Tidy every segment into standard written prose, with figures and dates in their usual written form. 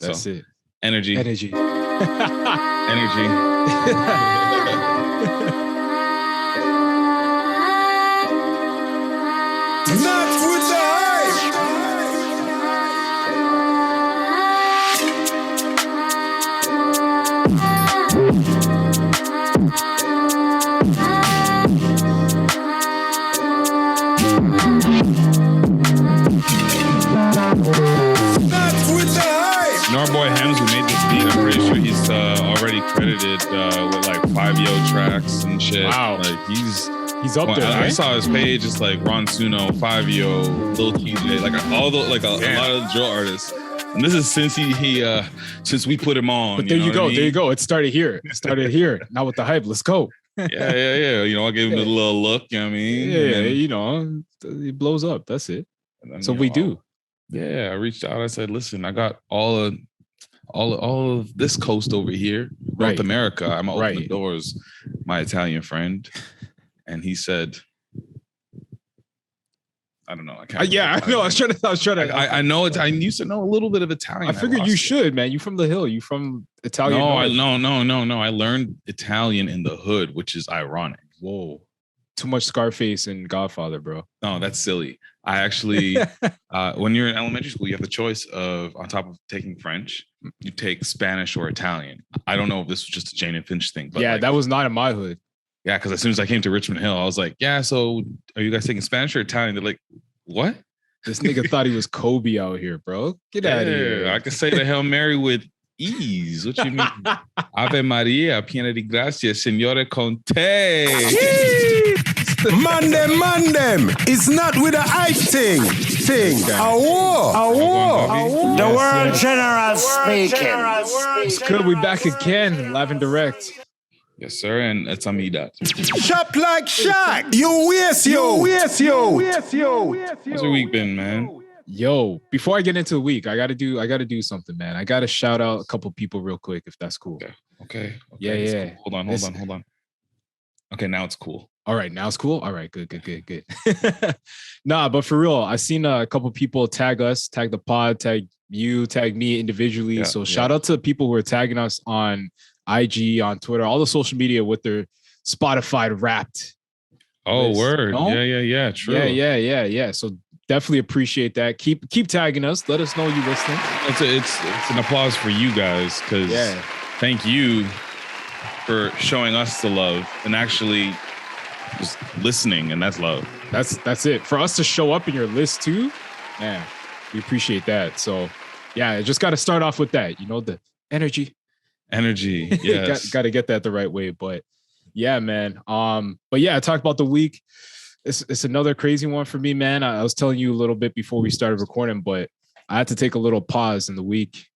That's it. Energy. Energy. Energy. Not with the hype. Not with the hype. Our boy Hems, who made this beat, I'm pretty sure he's already credited with like 5 tracks and shit. Wow. Like he's up there. I Right? saw his page. It's like Ron Suno, 5 Lil TJ, like all the like a lot of drill artists. And this is since since we put him on. But there you go. There you go. It started here. Now with the hype. Let's go. Yeah. You know, I gave him a little look. You know what I mean? Yeah, you know, it blows up. That's it. Then, So we do. Yeah, I reached out. I said, listen, I got all of this coast over here, North Right. America. I'm gonna open Right. the doors, my Italian friend. And he said, I don't know. I can't. I know. I was trying to. I know it. I used to know a little bit of Italian. I figured you should, man. You from the hill. You from Italian. No. I learned Italian in the hood, which is ironic. Whoa. Too much Scarface and Godfather, bro. No, that's silly. I actually, when you're in elementary school, you have the choice of, on top of taking French, you take Spanish or Italian. I don't know if this was just a Jane and Finch thing, but yeah, like, that was not in my hood. yeah, because as soon as I came to Richmond Hill, I was like, yeah, so are you guys taking Spanish or Italian? They're like, what? This nigga thought he was Kobe out here, bro. Get out of here. I could say the Hail Mary with ease. What you mean? Ave Maria, piena di grazia, Signore con te. Mandem. It's not with a hype thing. A war. The world general speaking. It's good. We back again, live and direct. Yes, sir, and it's Amida. Shop like Shaq. You waste yo. How's your week been, man? Yo, before I get into the week, I gotta do something, man. I gotta shout out a couple people real quick, if that's cool. Okay. Yeah. Cool. Hold on. Okay, now it's cool. All right, now it's cool. All right, good. Nah, but for real, I seen a couple people tag us, tag the pod, tag you, tag me individually. So shout out to the people who are tagging us on IG, on Twitter, all the social media with their Spotify Wrapped. Oh, list, word. you know? Yeah. True. Yeah. So definitely appreciate that. Keep tagging us. Let us know you listening. It's an applause for you guys, because thank you for showing us the love and actually just listening, and that's love. That's it. For us to show up in your list too, man, we appreciate that. So yeah, I just got to start off with that. You know, the energy. Yes. got to get that the right way. But yeah, man. But yeah, I talked about the week. It's another crazy one for me, man. I was telling you a little bit before we started recording, but I had to take a little pause in the week.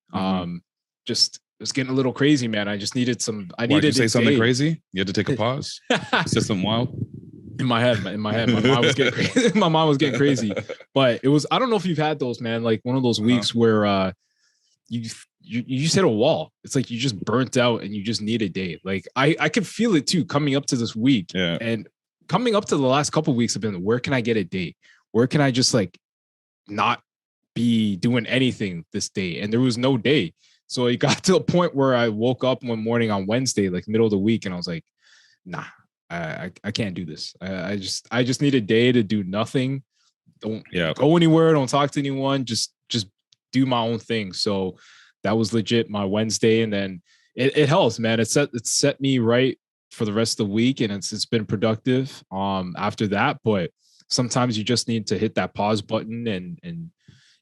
Just it was getting a little crazy, man. I just needed some. Did you say something crazy? You had to take a pause. Is this something wild? In my head, my mind was getting crazy. My mind was getting crazy. But it was. I don't know if you've had those, man. Like one of those weeks where you just hit a wall. It's like you just burnt out and you just need a day. Like I could feel it too coming up to this week. Yeah. And coming up to the last couple of weeks have been, where can I get a day? Where can I just like not be doing anything this day? And there was no day. So it got to a point where I woke up one morning on Wednesday, like middle of the week, and I was like, nah, I can't do this. I just need a day to do nothing. Don't go anywhere. Don't talk to anyone. Just do my own thing. So that was legit my Wednesday. And then it helps, man. It set me right for the rest of the week, and it's been productive after that. But sometimes you just need to hit that pause button, and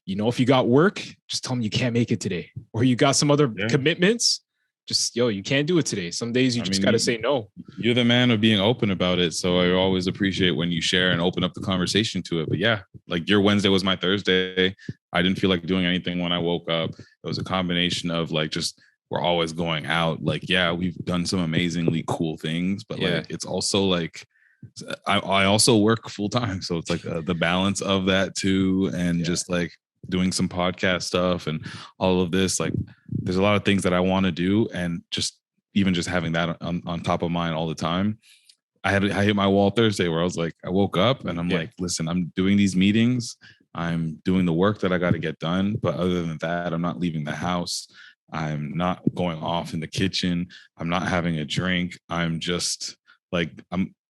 you know, if you got work, just tell them you can't make it today, or you got some other commitments, just you can't do it today. Some days you just got to say no. You're the man of being open about it, so I always appreciate when you share and open up the conversation to it. But yeah, like your Wednesday was my Thursday. I didn't feel like doing anything when I woke up. It was a combination of like just we're always going out. Like, yeah, we've done some amazingly cool things, but like it's also like I also work full time, so it's like the balance of that too, and just like doing some podcast stuff and all of this. Like, there's a lot of things that I want to do, and just having that on top of mind all the time. I hit my wall Thursday where I was like, I woke up and I'm like, listen, I'm doing these meetings. I'm doing the work that I got to get done. But other than that, I'm not leaving the house. I'm not going off in the kitchen. I'm not having a drink. I'm just like,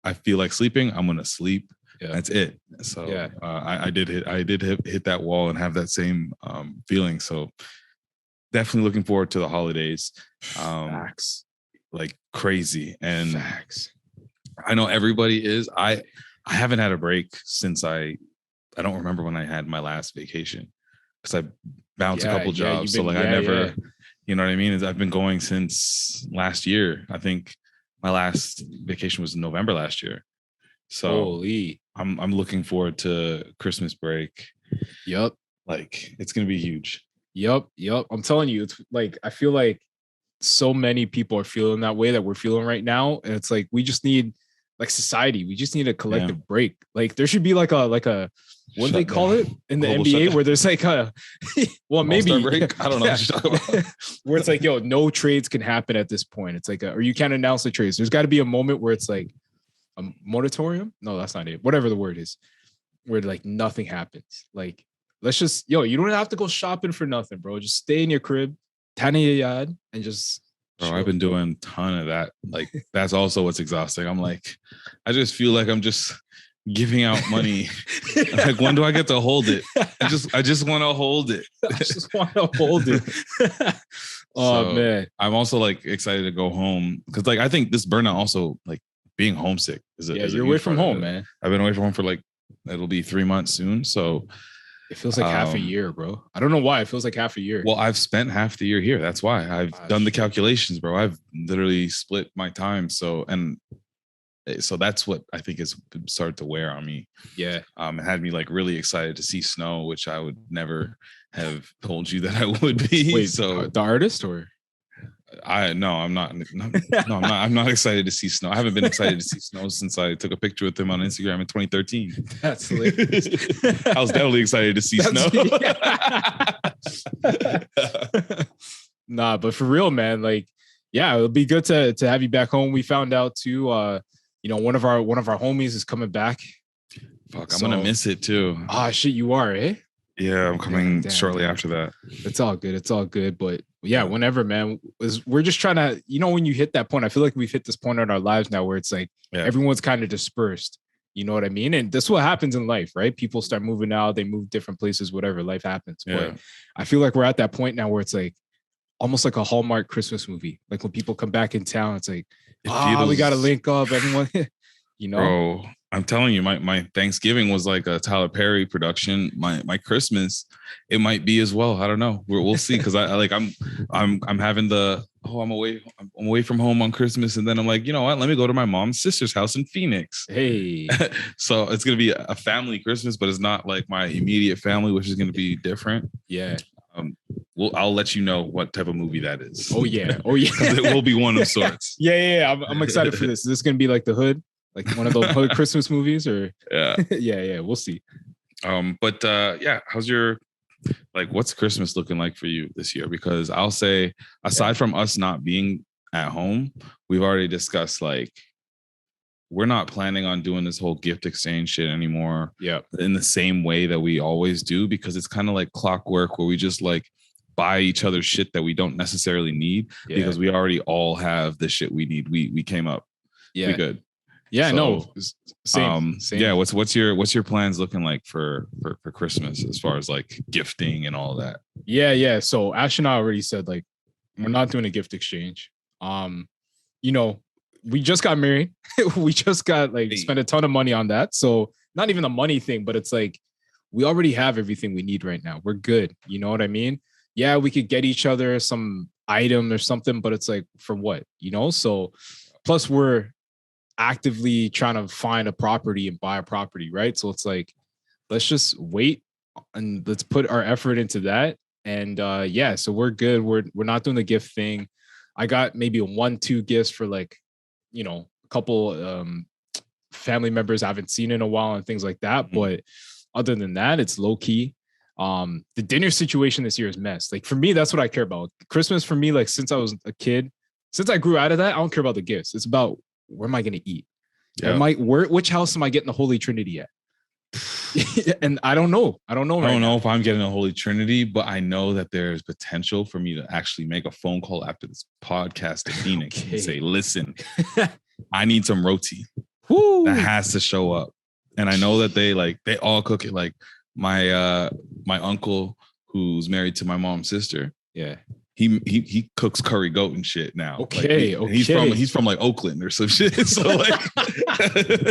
I feel like sleeping. I'm going to sleep. Yeah. That's it. So yeah. I did hit that wall and have that same feeling. So definitely looking forward to the holidays. Facts. Like crazy. And facts. I know everybody is. I haven't had a break since I don't remember when I had my last vacation, because I bounced a couple jobs. So like I never, you know what I mean? I've been going since last year. I think my last vacation was in November last year. So holy. I'm looking forward to Christmas break. Yep. Like it's gonna be huge. Yep. I'm telling you, it's like I feel like so many people are feeling that way that we're feeling right now. And it's like we just need like society. We just need a collective break. Like there should be like a what do they call it in the Global NBA shutdown. Where there's like a well maybe break? I don't know what you're talking about. Where it's like, yo, no trades can happen at this point. It's like or you can't announce the trades. There's got to be a moment where it's like a moratorium. No, that's not it. Whatever the word is, where like nothing happens. Like let's just you don't have to go shopping for nothing, bro. Just stay in your crib, tan in your yard, and just. Bro, I've been doing a ton of that. Like that's also what's exhausting. I'm like, I just feel like I'm just giving out money. Like, when do I get to hold it? I just want to hold it. I just want to hold it. Oh man. I'm also like excited to go home because like I think this burnout also like being homesick is you're away from home, man. I've been away from home for like it'll be 3 months soon. So it feels like half a year, bro. I don't know why. It feels like half a year. Well, I've spent half the year here. That's why I've done the calculations, bro. I've literally split my time. So that's what I think has started to wear on me. Yeah. It had me like really excited to see snow, which I would never have told you that I would be. Wait, so the artist or? I'm not excited to see snow. I haven't been excited to see snow since I took a picture with him on Instagram in 2013. That's hilarious. I was definitely excited to see snow. Nah, but for real, man, like, yeah, it'll be good to have you back home. We found out too, one of our homies is coming back. Fuck, I'm gonna miss it too. Shit, you are, eh? Yeah, I'm coming shortly after that. It's all good. But yeah, whenever, man, we're just trying to, when you hit that point, I feel like we've hit this point in our lives now where it's like everyone's kind of dispersed. You know what I mean? And that's what happens in life, right? People start moving out, they move different places, whatever, life happens. Yeah. But I feel like we're at that point now where it's like almost like a Hallmark Christmas movie. Like when people come back in town, it's like, we got to link up, everyone, Bro, I'm telling you, my Thanksgiving was like a Tyler Perry production. My Christmas, it might be as well. I don't know. We'll see. Because I'm having I'm away from home on Christmas, and then I'm like, you know what? Let me go to my mom's sister's house in Phoenix. Hey, so it's gonna be a family Christmas, but it's not like my immediate family, which is gonna be different. Yeah. I'll let you know what type of movie that is. Oh yeah. Because it will be one of sorts. Yeah. I'm excited for this. Is this gonna be like The Hood? Like one of those Hood Christmas movies, or yeah, we'll see. How's your what's Christmas looking like for you this year? Because I'll say, aside from us not being at home, we've already discussed like we're not planning on doing this whole gift exchange shit anymore. Yeah, in the same way that we always do, because it's kind of like clockwork where we just like buy each other shit that we don't necessarily need because we already all have the shit we need. We came up. Yeah, we good. Yeah, so, no, same. Yeah, what's your plans looking like for Christmas as far as like gifting and all that? Yeah. So Ash and I already said like we're not doing a gift exchange. We just got married. We just got spent a ton of money on that. So not even a money thing, but it's like we already have everything we need right now. We're good. You know what I mean? Yeah, we could get each other some item or something, but it's like for what? So plus we're actively trying to find a property and buy a property, right? So it's like, let's just wait and let's put our effort into that. And so we're good. We're not doing the gift thing. I got maybe 1-2 gifts for a couple family members I haven't seen in a while and things like that. Mm-hmm. But other than that, it's low key. The dinner situation this year is messed. Like for me, that's what I care about. Christmas for me, like since I was a kid, since I grew out of that, I don't care about the gifts. It's about where am I going to eat? Yeah. Which house am I getting the Holy Trinity at? And I don't know. I don't know if I'm getting a Holy Trinity, but I know that there's potential for me to actually make a phone call after this podcast to Phoenix and say, listen, I need some roti. That has to show up. And I know that they all cook it. Like my uncle who's married to my mom's sister. Yeah. He cooks curry goat and shit now. Okay. He's from like Oakland or some shit. So like,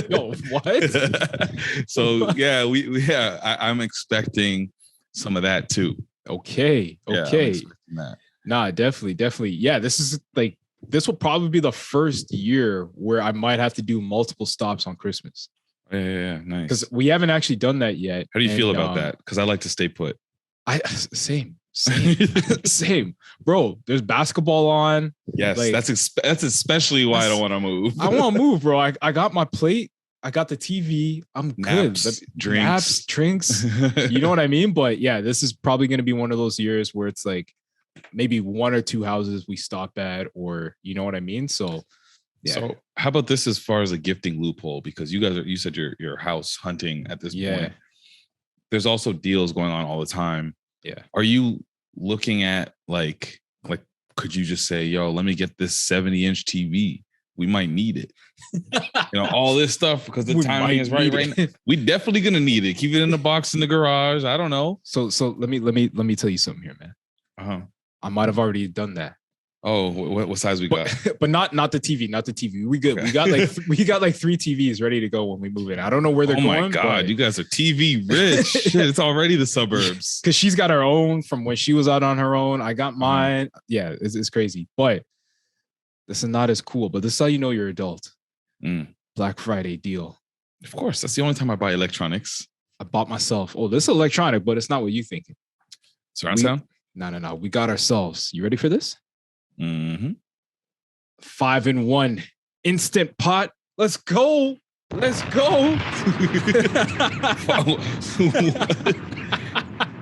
yo, what? So yeah, I'm expecting some of that too. Okay. Yeah, Nah, definitely. Yeah, this will probably be the first year where I might have to do multiple stops on Christmas. Yeah, nice. Because we haven't actually done that yet. How do you feel about that? Because I like to stay put. Same, bro. There's basketball on. Yes, like, that's especially why I don't want to move. I want to move, bro. I got my plate. I got the TV. I'm Naps, good. Drinks. You know what I mean? But yeah, this is probably going to be one of those years where it's like maybe one or two houses we stop at, or you know what I mean? So yeah. So how about this as far as a gifting loophole? Because you said you're house hunting at this point. There's also deals going on all the time. Yeah. Are you looking at like could you just say, yo, let me get this 70-inch TV? We might need it. All this stuff because the timing is right now. We definitely gonna need it. Keep it in the box in the garage. I don't know. So let me tell you something here, man. I might have already done that. Oh, what size we got? But not the TV, not the TV. We good. We got like 3 TVs ready to go when we move in. I don't know where they're going. Oh my God, you guys are TV rich. Shit, it's already the suburbs. Because she's got her own from when she was out on her own. I got mine. Yeah, it's crazy. But this is not as cool. But this is how you know you're adult. Black Friday deal. Of course, that's the only time I buy electronics. I bought myself. Oh, this is electronic, but it's not what you thinking. Surround sound? No. We got ourselves. You ready for this? 5-in-1 instant pot. Let's go.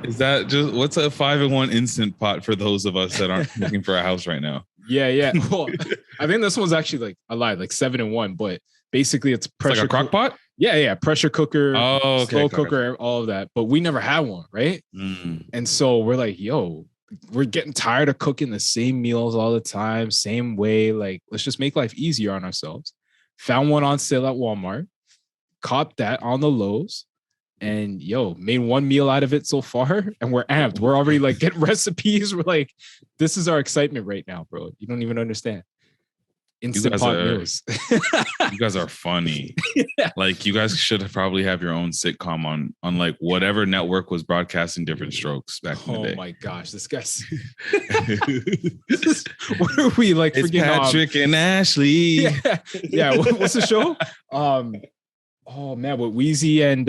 Is that just what's a 5-in-1 instant pot for those of us that aren't looking for a house right now? Yeah. Well, I think this one's actually like I lied, like 7-in-1, but basically it's pressure. It's like a crock pot? Yeah. Pressure cooker, slow cooker, all of that. But we never had one, right? And so we're like, yo, we're getting tired of cooking the same meals all the time, same way. Like, let's just make life easier on ourselves. Found one on sale at Walmart, copped that on the Lowe's, and made one meal out of it so far. And we're amped. We're already like getting recipes. We're like, this is our excitement right now, bro. You don't even understand. Instant pot meals. You guys are funny. Yeah. Like you guys should probably have your own sitcom on like whatever network was broadcasting Different Strokes back in the day. Oh my gosh, this guy's what are we like? It's Patrick and Ashley. Yeah. What's the show? Oh man, with Wheezy and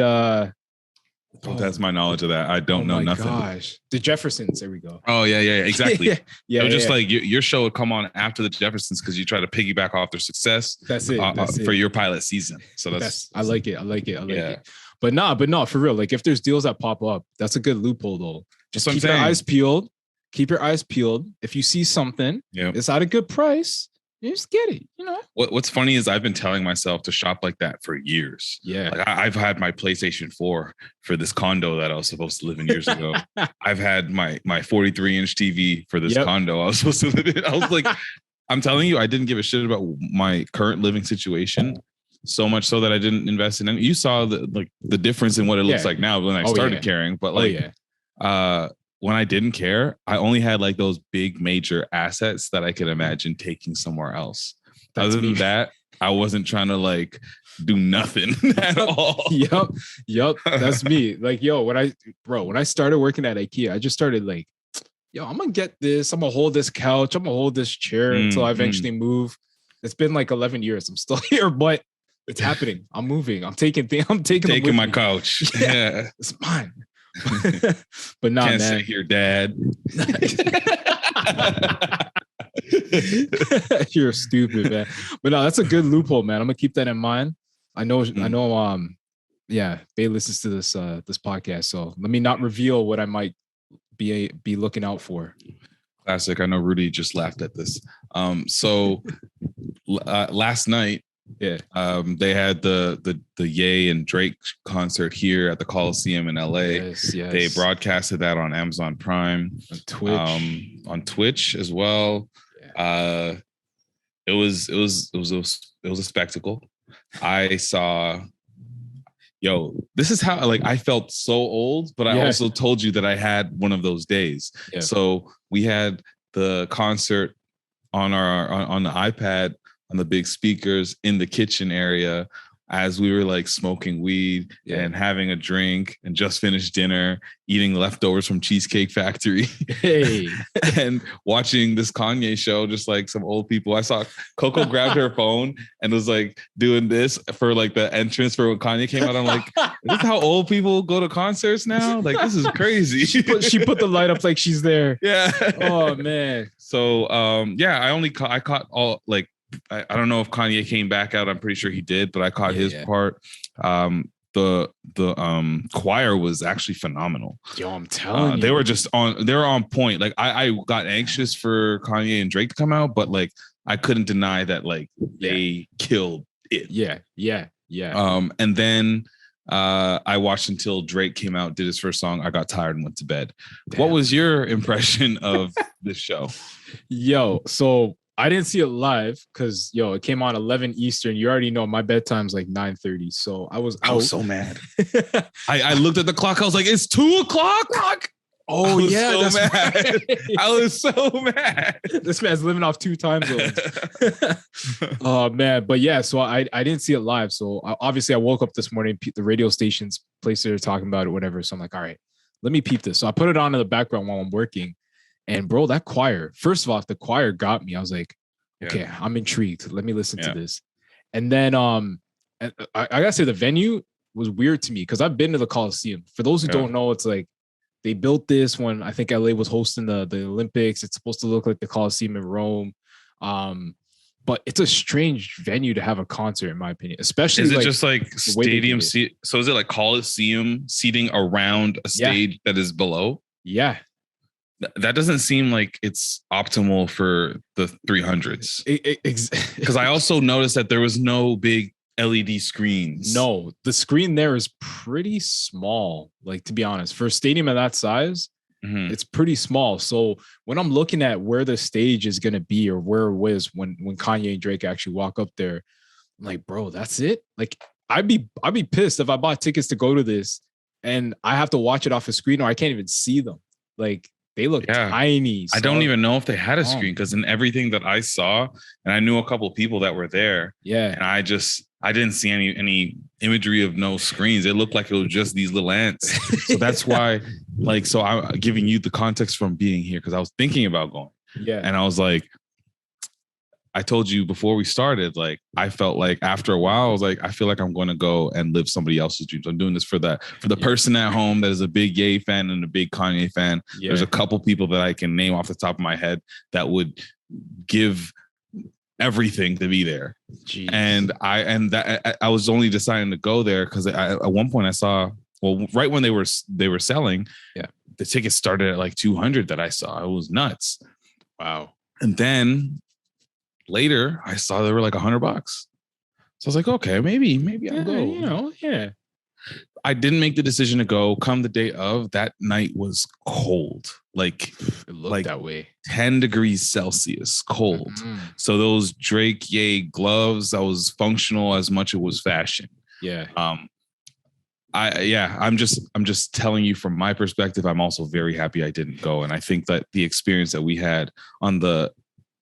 that's my knowledge of that. I don't know nothing. Gosh, the Jeffersons. There we go. Oh yeah, exactly. Just like your show would come on after the Jeffersons because you try to piggyback off their success. That's it. For your pilot season. So that's I like it. But no, for real. Like if there's deals that pop up, that's a good loophole though. Just keep your eyes peeled. Keep your eyes peeled. If you see something, it's at a good price. You just get it, What's funny is I've been telling myself to shop like that for years. Yeah. Like I've had my PlayStation 4 for this condo that I was supposed to live in years ago. I've had my 43-inch TV for this condo I was supposed to live in. I was like, I'm telling you, I didn't give a shit about my current living situation. So much so that I didn't invest in it. You saw the difference in what it looks like now when I started caring. But when I didn't care, I only had like those big major assets that I could imagine taking somewhere else. Other than that, I wasn't trying to like do nothing at all. Yep. That's me. Like, when I started working at IKEA, I just started like, I'm gonna get this. I'm gonna hold this couch. I'm gonna hold this chair until I eventually move. It's been like 11 years. I'm still here, but it's happening. I'm moving. I'm taking my couch. Yeah, it's mine. But nah, can't man. sit here, Dad. You're stupid, man. But no, that's a good loophole, man. I'm gonna keep that in mind. I know. Bay listens to this podcast, so let me not reveal what I might be looking out for. Classic. I know Rudy just laughed at this. So last night Yeah. They had the Ye and Drake concert here at the Coliseum in LA. Yes. They broadcasted that on Amazon Prime, on Twitch as well. Yeah. It was a spectacle. I saw. Yo, this is how like I felt so old, but I also told you that I had one of those days. Yeah. So we had the concert on on the iPad on the big speakers in the kitchen area as we were like smoking weed and having a drink and just finished dinner, eating leftovers from Cheesecake Factory. Hey. And watching this Kanye show, just like some old people. I saw Coco grabbed her phone and was like doing this for like the entrance for when Kanye came out. I'm like, is this how old people go to concerts now? Like, this is crazy. She put the light up like she's there. Yeah. Oh man. So I caught all like, I don't know if Kanye came back out. I'm pretty sure he did, but I caught his part. The choir was actually phenomenal. Yo, I'm telling you, they were on point. Like I got anxious for Kanye and Drake to come out, but like I couldn't deny that like they killed it. Yeah. And then I watched until Drake came out, did his first song. I got tired and went to bed. Damn. What was your impression of this show? Yo, so I didn't see it live because it came on 11 Eastern. You already know my bedtime's like 9:30. So I was so mad. I looked at the clock. I was like, it's 2:00. Oh yeah, so mad. I was so mad. This man's living off 2 time zones. Oh man, but yeah, so I didn't see it live. So obviously I woke up this morning, the radio station's place they're talking about it, whatever. So I'm like, all right, let me peep this. So I put it on in the background while I'm working. And bro, that choir, first of all, the choir got me. I was like, okay, I'm intrigued. Let me listen to this. And then I gotta say the venue was weird to me because I've been to the Coliseum. For those who don't know, it's like they built this when I think LA was hosting the Olympics. It's supposed to look like the Coliseum in Rome. But it's a strange venue to have a concert, in my opinion. Especially is it just like stadium seat? So is it like Coliseum seating around a stage that is below? Yeah. That doesn't seem like it's optimal for the 300s. Because I also noticed that there was no big LED screens. No, the screen there is pretty small. Like, to be honest, for a stadium of that size, it's pretty small. So when I'm looking at where the stage is going to be or where it was when Kanye and Drake actually walk up there, I'm like, bro, that's it. Like, I'd be pissed if I bought tickets to go to this and I have to watch it off a screen or I can't even see them. Like, they look tiny. So. I don't even know if they had a screen because in everything that I saw, and I knew a couple of people that were there. Yeah. And I didn't see any imagery of no screens. It looked like it was just these little ants. So that's why, like, so I'm giving you the context from being here because I was thinking about going. Yeah. And I was like, I told you before we started, like, I felt like after a while, I was like, I feel like I'm going to go and live somebody else's dreams. I'm doing this for the person at home that is a big Ye fan and a big Kanye fan. Yeah. There's a couple people that I can name off the top of my head that would give everything to be there. Jeez. And I was only deciding to go there because at one point I saw, well, right when they were selling, the tickets started at like 200 that I saw. It was nuts. Wow. And then later, I saw they were like $100. So I was like, okay, maybe I'll go. I didn't make the decision to go. Come the day of, that night was cold. Like it looked that way. 10 degrees Celsius, cold. Mm-hmm. So those Drake Ye gloves, that was functional as much as it was fashion. Yeah. I'm just telling you from my perspective. I'm also very happy I didn't go, and I think that the experience that we had on the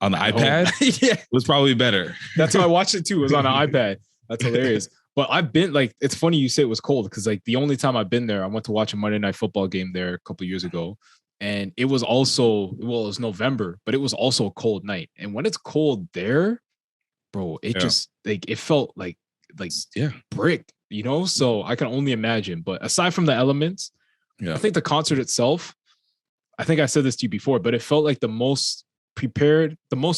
iPad was probably better. That's how I watched it too. It was on an iPad. That's hilarious. But I've been like, it's funny you say it was cold because like the only time I've been there, I went to watch a Monday Night Football game there a couple of years ago. And it was also, it was November, but it was also a cold night. And when it's cold there, bro, it just like, it felt like brick, you know? So I can only imagine. But aside from the elements, I think the concert itself, I think I said this to you before, but it felt like the most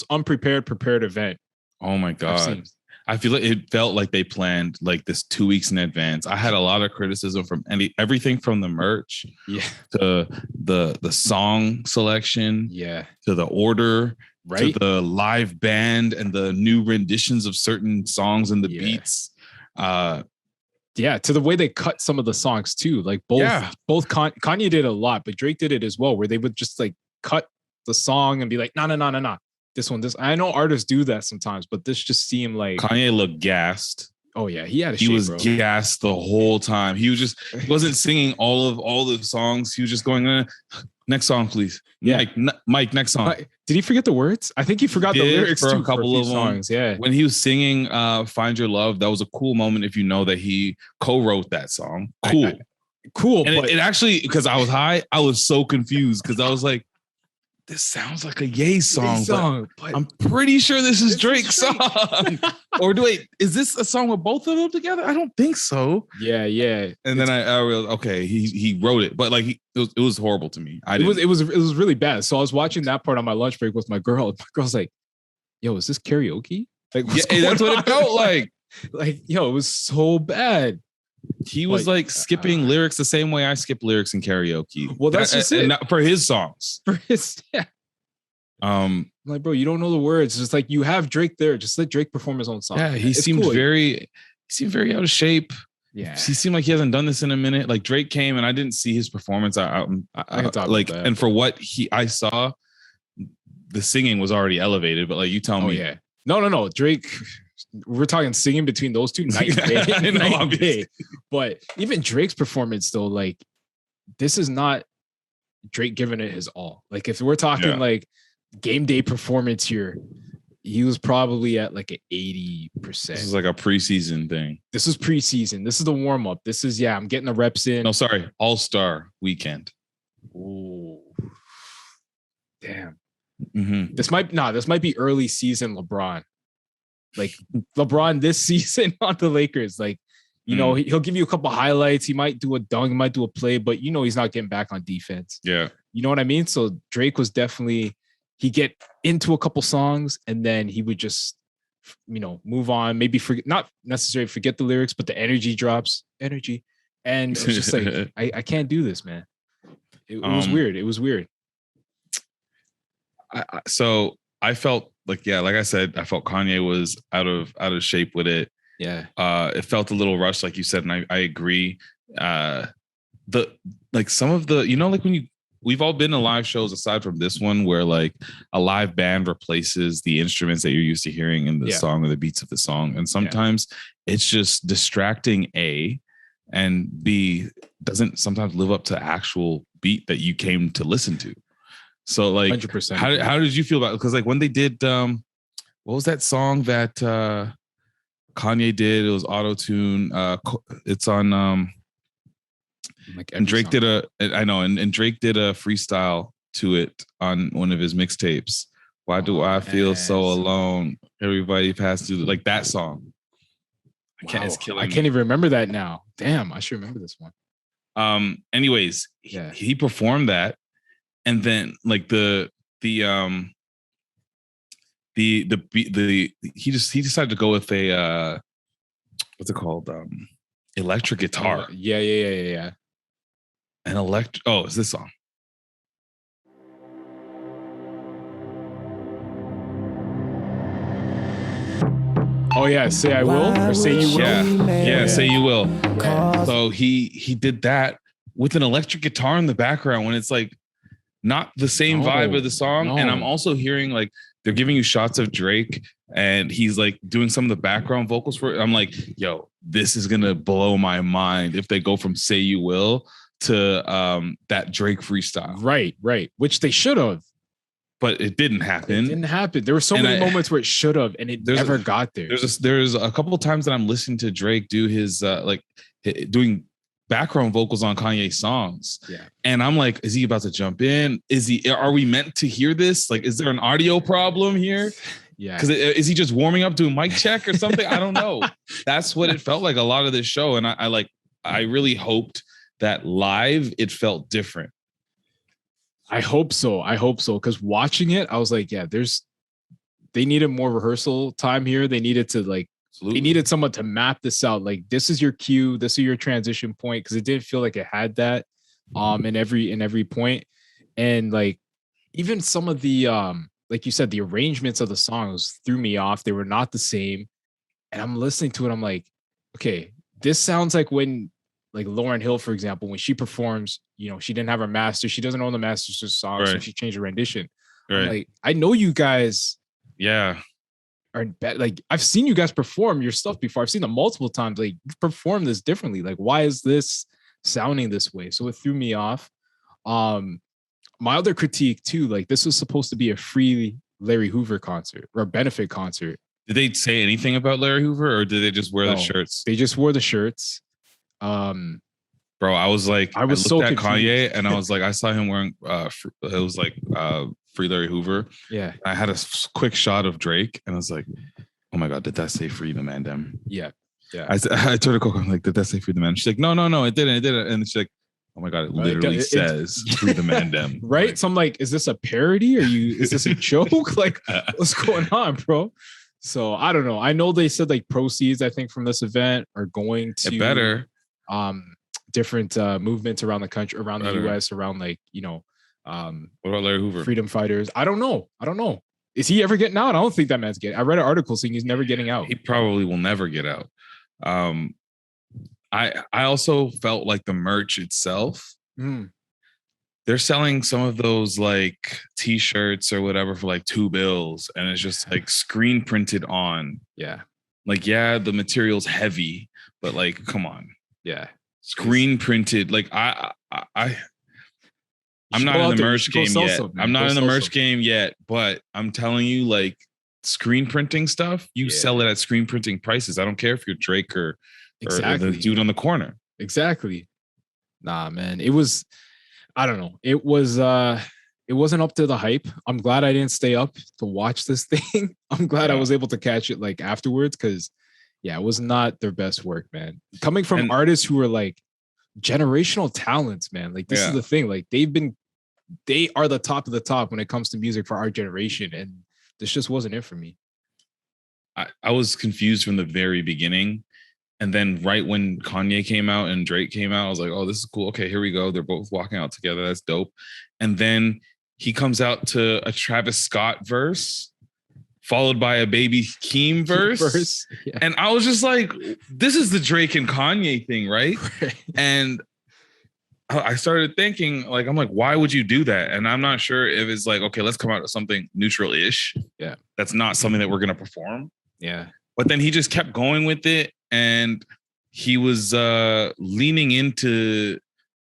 unprepared event. Oh my God. I feel like it felt like they planned like this 2 weeks in advance. I had a lot of criticism from everything from the merch, to the song selection, to the order, to the live band and the new renditions of certain songs and the beats. To the way they cut some of the songs too. Like both Kanye did a lot, but Drake did it as well, where they would just like cut the song and be like, no. This. I know artists do that sometimes, but this just seemed like Kanye looked gassed. Oh yeah, he was gassed the whole time. He wasn't singing all the songs. He was just going, next song, please. Yeah, Mike, next song. Did he forget the words? I think he forgot the lyrics for too, a couple of songs. Yeah, when he was singing "Find Your Love," that was a cool moment. If you know that he co-wrote that song, cool. And it actually, because I was high, I was so confused because I was like, this sounds like a Ye song, but I'm pretty sure this is Drake's song. Or is this a song with both of them together? I don't think so. Yeah. And then I realized, okay, he wrote it, but like it was horrible to me. It was really bad. So I was watching that part on my lunch break with my girl. My girl's like, "Yo, is this karaoke?" Like, that's what it felt like. Like, yo, it was so bad. He was like skipping lyrics the same way I skip lyrics in karaoke. Well, that's just it. Not for his songs. I'm like, bro, you don't know the words. It's just like you have Drake there. Just let Drake perform his own song. Yeah, he seemed very out of shape. Yeah, he seemed like he hasn't done this in a minute. Like Drake came and I didn't see his performance. I like, and for what I saw, the singing was already elevated. But like, you tell me, no, Drake. We're talking singing between those two night and day. But even Drake's performance, though, like this is not Drake giving it his all. Like if we're talking like game day performance here, he was probably at like an 80%. This is like a preseason thing. This is preseason. This is the warm up. This is I'm getting the reps in. No, sorry, All-Star weekend. Ooh, damn. Mm-hmm. This might be early season LeBron. Like LeBron this season on the Lakers, like, you know, he'll give you a couple highlights. He might do a dunk, he might do a play, but you know, he's not getting back on defense. Yeah. You know what I mean? So Drake was definitely, he'd get into a couple songs and then he would just, you know, move on, maybe not necessarily forget the lyrics, but the energy drops. And it's just like, I can't do this, man. It was weird. It was weird. So I felt like I said, I felt Kanye was out of shape with it. Yeah. It felt a little rushed, like you said, and I agree. Some of the, you know, like when we've all been to live shows aside from this one where like a live band replaces the instruments that you're used to hearing in the song or the beats of the song. And sometimes it's just distracting, A, and B, doesn't sometimes live up to actual beat that you came to listen to. So like 100%. How did you feel about it? Because like when they did what was that song that Kanye did? It was auto-tune. It's on like and Drake song. and Drake did a freestyle to it on one of his mixtapes. Why do I feel so alone? Everybody passed through like that song. It's killing me. I can't even remember that now. Damn, I should remember this one. Anyways, he performed that. And then like he decided to go with a what's it called? Electric guitar. Yeah. An electric. Oh, it's this song. Oh yeah, Say I Will or Say You Will. Yeah, Say You Will. Yeah. So he did that with an electric guitar in the background when it's like not the same vibe of the song. No. And I'm also hearing like they're giving you shots of Drake and he's like doing some of the background vocals for it. I'm like, yo, this is gonna blow my mind if they go from Say You Will to that Drake freestyle. Right. Which they should have. But it didn't happen. It didn't happen. There were so many moments where it should have, and it never got there. There's a couple of times that I'm listening to Drake do his doing background vocals on Kanye songs. Yeah. And I'm like, is he about to jump in? Are we meant to hear this? Like, is there an audio problem here? Yeah. Because is he just warming up doing mic check or something? I don't know. That's what it felt like a lot of this show. And I really hoped that live it felt different. I hope so. Because watching it, I was like, yeah, they needed more rehearsal time here. They needed to like They needed someone to map this out. Like, this is your cue, this is your transition point, because it didn't feel like it had that in every point. And like even some of the like you said, the arrangements of the songs threw me off. They were not the same. And I'm listening to it, I'm like, okay, this sounds like when like Lauryn Hill, for example, when she performs, you know, she didn't have her master, she doesn't own the master's song, so she changed her rendition. Right. Like, I know you guys are like, I've seen you guys perform your stuff before. I've seen them multiple times. Like, you perform this differently. Like, why is this sounding this way? So it threw me off. My other critique too, like, this was supposed to be a free Larry Hoover concert or a benefit concert. Did they say anything about Larry Hoover, or did they just wear the shirts? They just wore the shirts. Bro, I was like, I looked so at Kanye and I was like, I saw him wearing it was like free Larry Hoover. Yeah. I had a quick shot of Drake and I was like, oh my God, did that say free the mandem? Yeah. Yeah. I told her, Coco, I'm like, did that say free the mandem? She's like, no, it didn't. And she's like, oh my God, it literally says free the mandem. Right? Like, so I'm like, is this a parody? Is this a joke? Like, what's going on, bro? So I don't know. I know they said like proceeds, I think, from this event are going to different movements around the country, around the US, around like, you know, what about Larry Hoover? Freedom fighters. I don't know. Is he ever getting out? I don't think that man's getting. I read an article saying he's never getting out. He probably will never get out. I also felt like the merch itself. They're selling some of those like t-shirts or whatever for like $2, and it's just like screen printed on. Yeah. Like, yeah, the material's heavy, but like, come on. Yeah. Screen printed. Like I'm not in the merch game yet. I'm not in the merch game yet, but I'm telling you, like, screen printing stuff, you sell it at screen printing prices. I don't care if you're Drake or the dude on the corner. Exactly. Nah, man. It was, I don't know. It wasn't up to the hype. I'm glad I didn't stay up to watch this thing. I'm glad I was able to catch it like afterwards, because it was not their best work, man. Coming from artists who are like generational talents, man. Like, this is the thing. Like, they are the top of the top when it comes to music for our generation, and this just wasn't it for me. I was confused from the very beginning. And then right when Kanye came out and Drake came out, I was like, oh, this is cool. Okay, here we go. They're both walking out together. That's dope. And then he comes out to a Travis Scott verse, followed by a Baby Keem verse. Yeah. And I was just like, this is the Drake and Kanye thing, right? And I started thinking, like, I'm like, why would you do that? And I'm not sure if it's like, okay, let's come out with something neutral-ish. Yeah. That's not something that we're going to perform. Yeah. But then he just kept going with it. And he was leaning into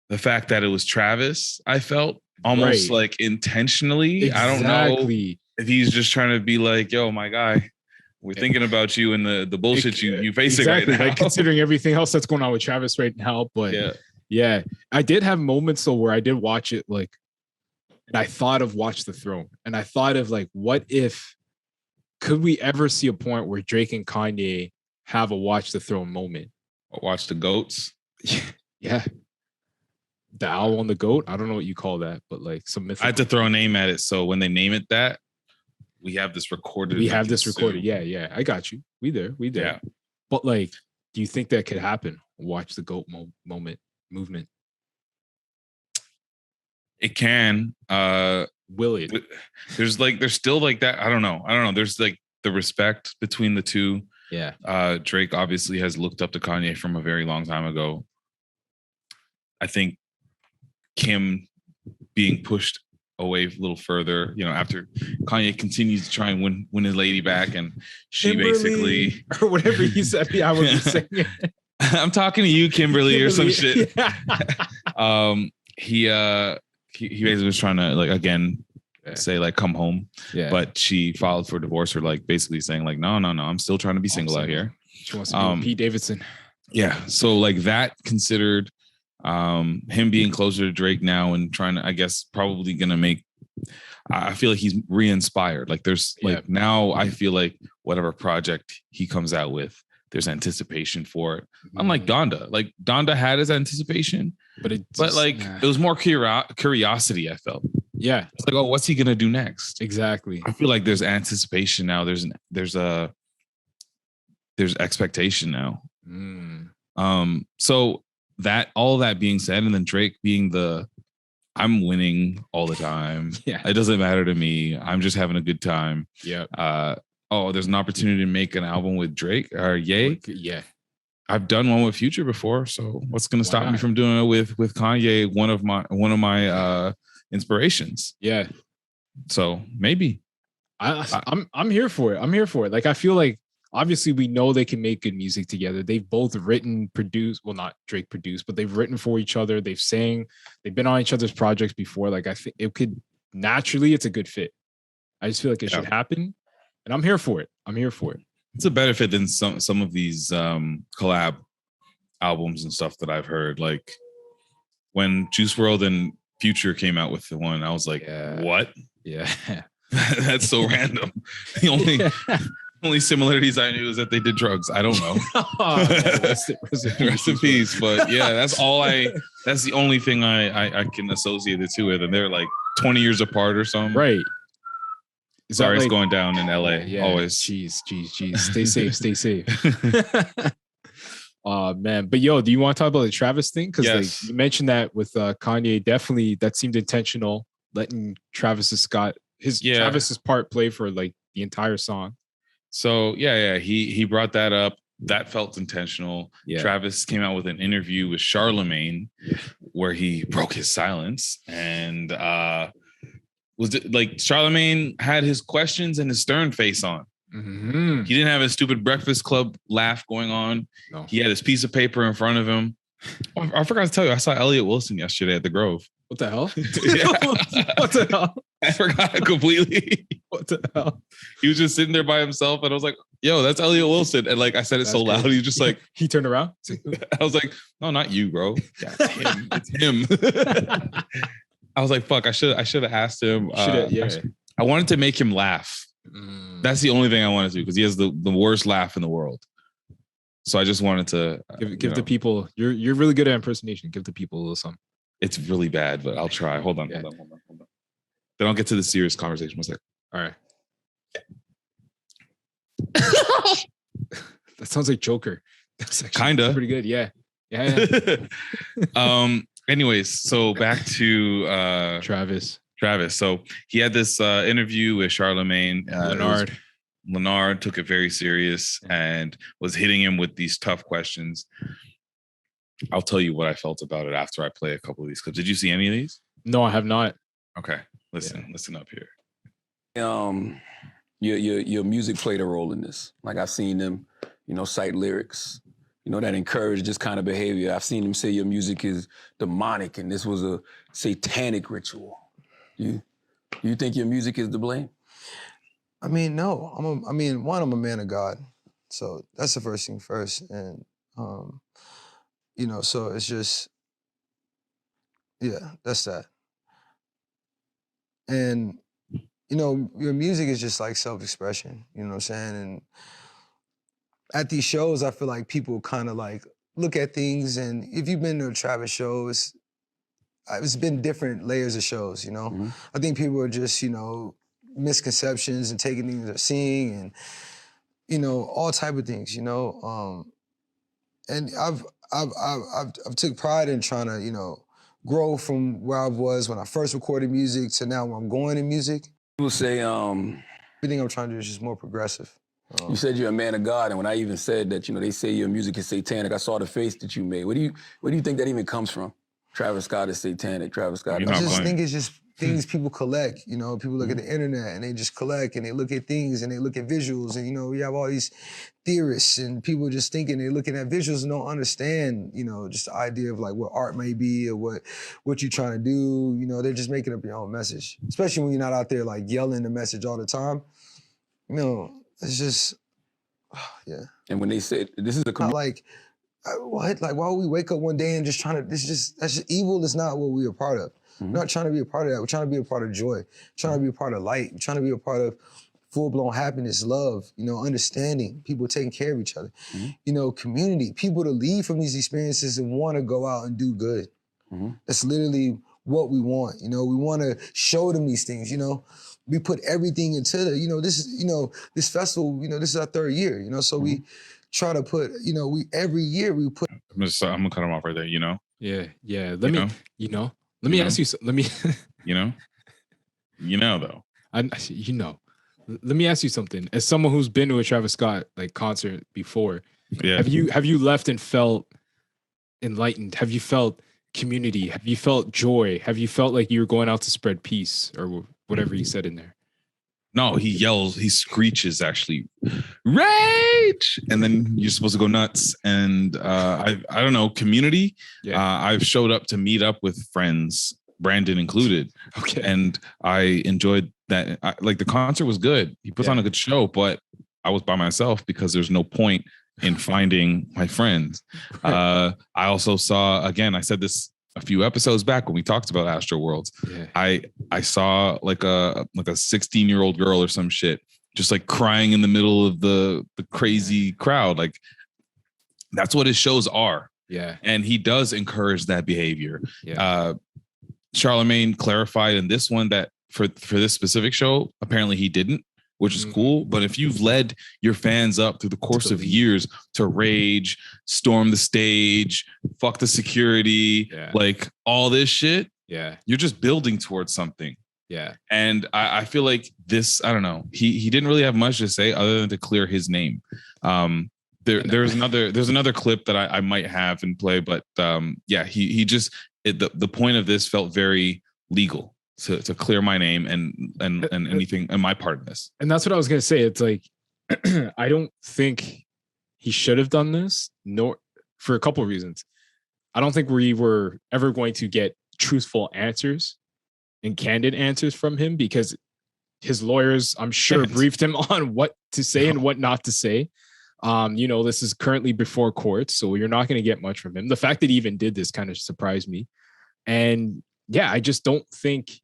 the fact that it was Travis, I felt, almost like intentionally. Exactly. I don't know if he's just trying to be like, yo, my guy, we're thinking about you and the bullshit you facing right now. Like, considering everything else that's going on with Travis right now. But yeah, I did have moments though where I did watch it, like, and I thought of Watch the Throne. And I thought of like, what if, could we ever see a point where Drake and Kanye have a Watch the Throne moment? Watch the goats. Yeah. The owl on the goat. I don't know what you call that, but like some mythical. I had to throw a name at it. So when they name it that, we have this recorded. Yeah. I got you. We there. Yeah. But like, do you think that could happen? Watch the goat movement. It can. Will it? There's still like that. I don't know. There's like the respect between the two. Yeah. Drake obviously has looked up to Kanye from a very long time ago. I think Kim being pushed away a little further, you know, after Kanye continues to try and win his lady back, and she Kimberly, basically or whatever he said. Yeah, I was saying it. I'm talking to you, Kimberly, or some shit. Yeah. He basically was trying to, like, again, say like come home, but she filed for divorce, or like basically saying like no, I'm still trying to be single out here. She wants to be Pete Davidson. Yeah, so like that considered, him being closer to Drake now and trying to, I guess, probably gonna make, I feel like he's re-inspired. Like there's like now I feel like whatever project he comes out with, there's anticipation for it. Unlike Donda. Like Donda had his anticipation, but it was more curiosity, I felt. Yeah. It's like, oh, what's he gonna do next? Exactly. I feel like there's anticipation now. There's there's expectation now. Mm. So that all that being said, and then Drake being I'm winning all the time. Yeah. It doesn't matter to me. I'm just having a good time. Yeah. There's an opportunity to make an album with Drake or Ye. Yeah. I've done one with Future before, so what's going to stop me from doing it with Kanye, one of my inspirations? Yeah. So maybe I'm here for it. I'm here for it. Like, I feel like obviously we know they can make good music together. They've both written, produced, well, not Drake produced, but they've written for each other. They've sang, they've been on each other's projects before. Like, I think it could naturally, it's a good fit. I just feel like it should happen, and I'm here for it. I'm here for it. It's a better fit than some of these collab albums and stuff that I've heard. Like when Juice WRLD and Future came out with the one, I was like, what? Yeah. That's so random. The only similarities I knew is that they did drugs. I don't know. Rest in peace. But yeah, that's the only thing I can associate the two with. And they're like 20 years apart or something. Right. Sorry, it's going down in LA. Yeah. Always. Jeez. Stay safe. Stay safe. Man. But yo, do you want to talk about the Travis thing? Because like you mentioned that with Kanye, definitely that seemed intentional, letting Travis's part play for like the entire song. So he brought that up. That felt intentional. Yeah. Travis came out with an interview with Charlemagne where he broke his silence and was it like Charlemagne had his questions and his stern face on. Mm-hmm. He didn't have his stupid Breakfast Club laugh going on. No. He had his piece of paper in front of him. Oh, I forgot to tell you, I saw Elliot Wilson yesterday at the Grove. What the hell? What the hell? I forgot completely. What the hell? He was just sitting there by himself, and I was like, "Yo, that's Elliot Wilson." And like I said it so loud, he was just like, he turned around. I was like, "No, not you, bro. Yeah, it's him. It's him." I was like, "Fuck, I should have asked him." I wanted to make him laugh. That's the only thing I wanted to do because he has the worst laugh in the world. So I just wanted to give the people. You're really good at impersonation. Give the people a little something. It's really bad, but I'll try. Hold on. Then I'll get to the serious conversation. One second. All right. That sounds like Joker. That's kind of pretty good. Yeah. Anyways, so back to Travis. So he had this interview with Charlemagne. Leonard took it very serious and was hitting him with these tough questions. I'll tell you what I felt about it after I play a couple of these clips. Did you see any of these? No, I have not. Okay. Listen up here. Your music played a role in this. Like I've seen them, cite lyrics, that encourage this kind of behavior. I've seen them say your music is demonic and this was a satanic ritual. You think your music is to blame? I mean, no. I'm a man of God. So that's the first thing first. And, so it's just, that's that. And, your music is just like self-expression, you know what I'm saying? And at these shows, I feel like people kind of like look at things, and if you've been to a Travis show, it's been different layers of shows, Mm-hmm. I think people are just, misconceptions and taking things they're seeing and, all type of things, and I've took pride in trying to, grow from where I was when I first recorded music to now where I'm going in music. People say, everything I'm trying to do is just more progressive. You said you're a man of God, and when I even said that, they say your music is satanic, I saw the face that you made. Where do you think that even comes from? Travis Scott is satanic, Travis Scott. I just think it's just things people collect, people look at the internet and they just collect and they look at things and they look at visuals and, you have all these theorists and people just thinking they're looking at visuals and don't understand, just the idea of like what art may be or what you're trying to do, they're just making up your own message, especially when you're not out there like yelling the message all the time. It's just, yeah. And when they say, this is a... Like, what? Like, why would we wake up one day and just trying to, that's just evil is not what we're a part of. Mm-hmm. We're not trying to be a part of that. We're trying to be a part of joy. Trying to be a part of light. We're trying to be a part of full-blown happiness, love, understanding, people taking care of each other, community, people to leave from these experiences and want to go out and do good. Mm-hmm. That's literally what we want. We want to show them these things, We put everything into the, this festival, this is our third year, so we try to put, we every year we put. I'm gonna cut him off right there. Yeah. Let me ask you. Let me. Though. Let me ask you something. As someone who's been to a Travis Scott concert before, Yeah. have you left and felt enlightened? Have you felt community? Have you felt joy? Have you felt like you were going out to spread peace or whatever he said in there? No, he screeches actually, rage, and then you're supposed to go nuts. And I don't know, community. Yeah. I've showed up to meet up with friends, Brandon included. Okay. And I enjoyed that. The concert was good. He puts on a good show, but I was by myself because there's no point in finding my friends. I also saw, again, I said this a few episodes back when we talked about Astro Worlds. Yeah. I saw a 16-year-old girl or some shit just crying in the middle of the crazy crowd. That's what his shows are. Yeah. And he does encourage that behavior. Yeah. Charlemagne clarified in this one that for this specific show, apparently he didn't, which is cool. But if you've led your fans up through the course of years to rage, storm the stage, fuck the security, all this shit, you're just building towards something. Yeah. And I feel like this, I don't know, he didn't really have much to say other than to clear his name. There's another clip that I might have in play, but he just, the point of this felt very legal. To clear my name and anything and my part in this. And that's what I was gonna say. It's I don't think he should have done this, nor for a couple of reasons. I don't think we were ever going to get truthful answers and candid answers from him because his lawyers, I'm sure, briefed him on what to say and what not to say. This is currently before court, so you're not going to get much from him. The fact that he even did this kind of surprised me. And I just don't think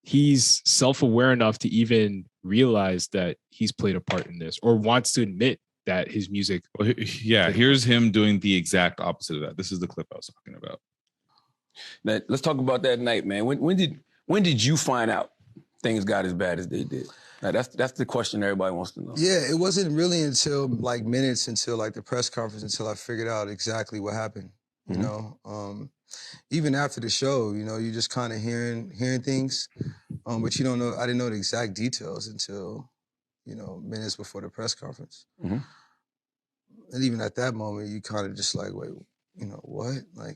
he's self-aware enough to even realize that he's played a part in this or wants to admit that his music. Well, here's him doing the exact opposite of that. This is the clip I was talking about. Now, let's talk about that night, man. When did you find out things got as bad as they did? Now, that's the question everybody wants to know. Yeah, it wasn't really until minutes until the press conference until I figured out exactly what happened. Even after the show, you just kind of hearing things, but you don't know. I didn't know the exact details until, minutes before the press conference. Mm-hmm. And even at that moment, you kind of just wait, what?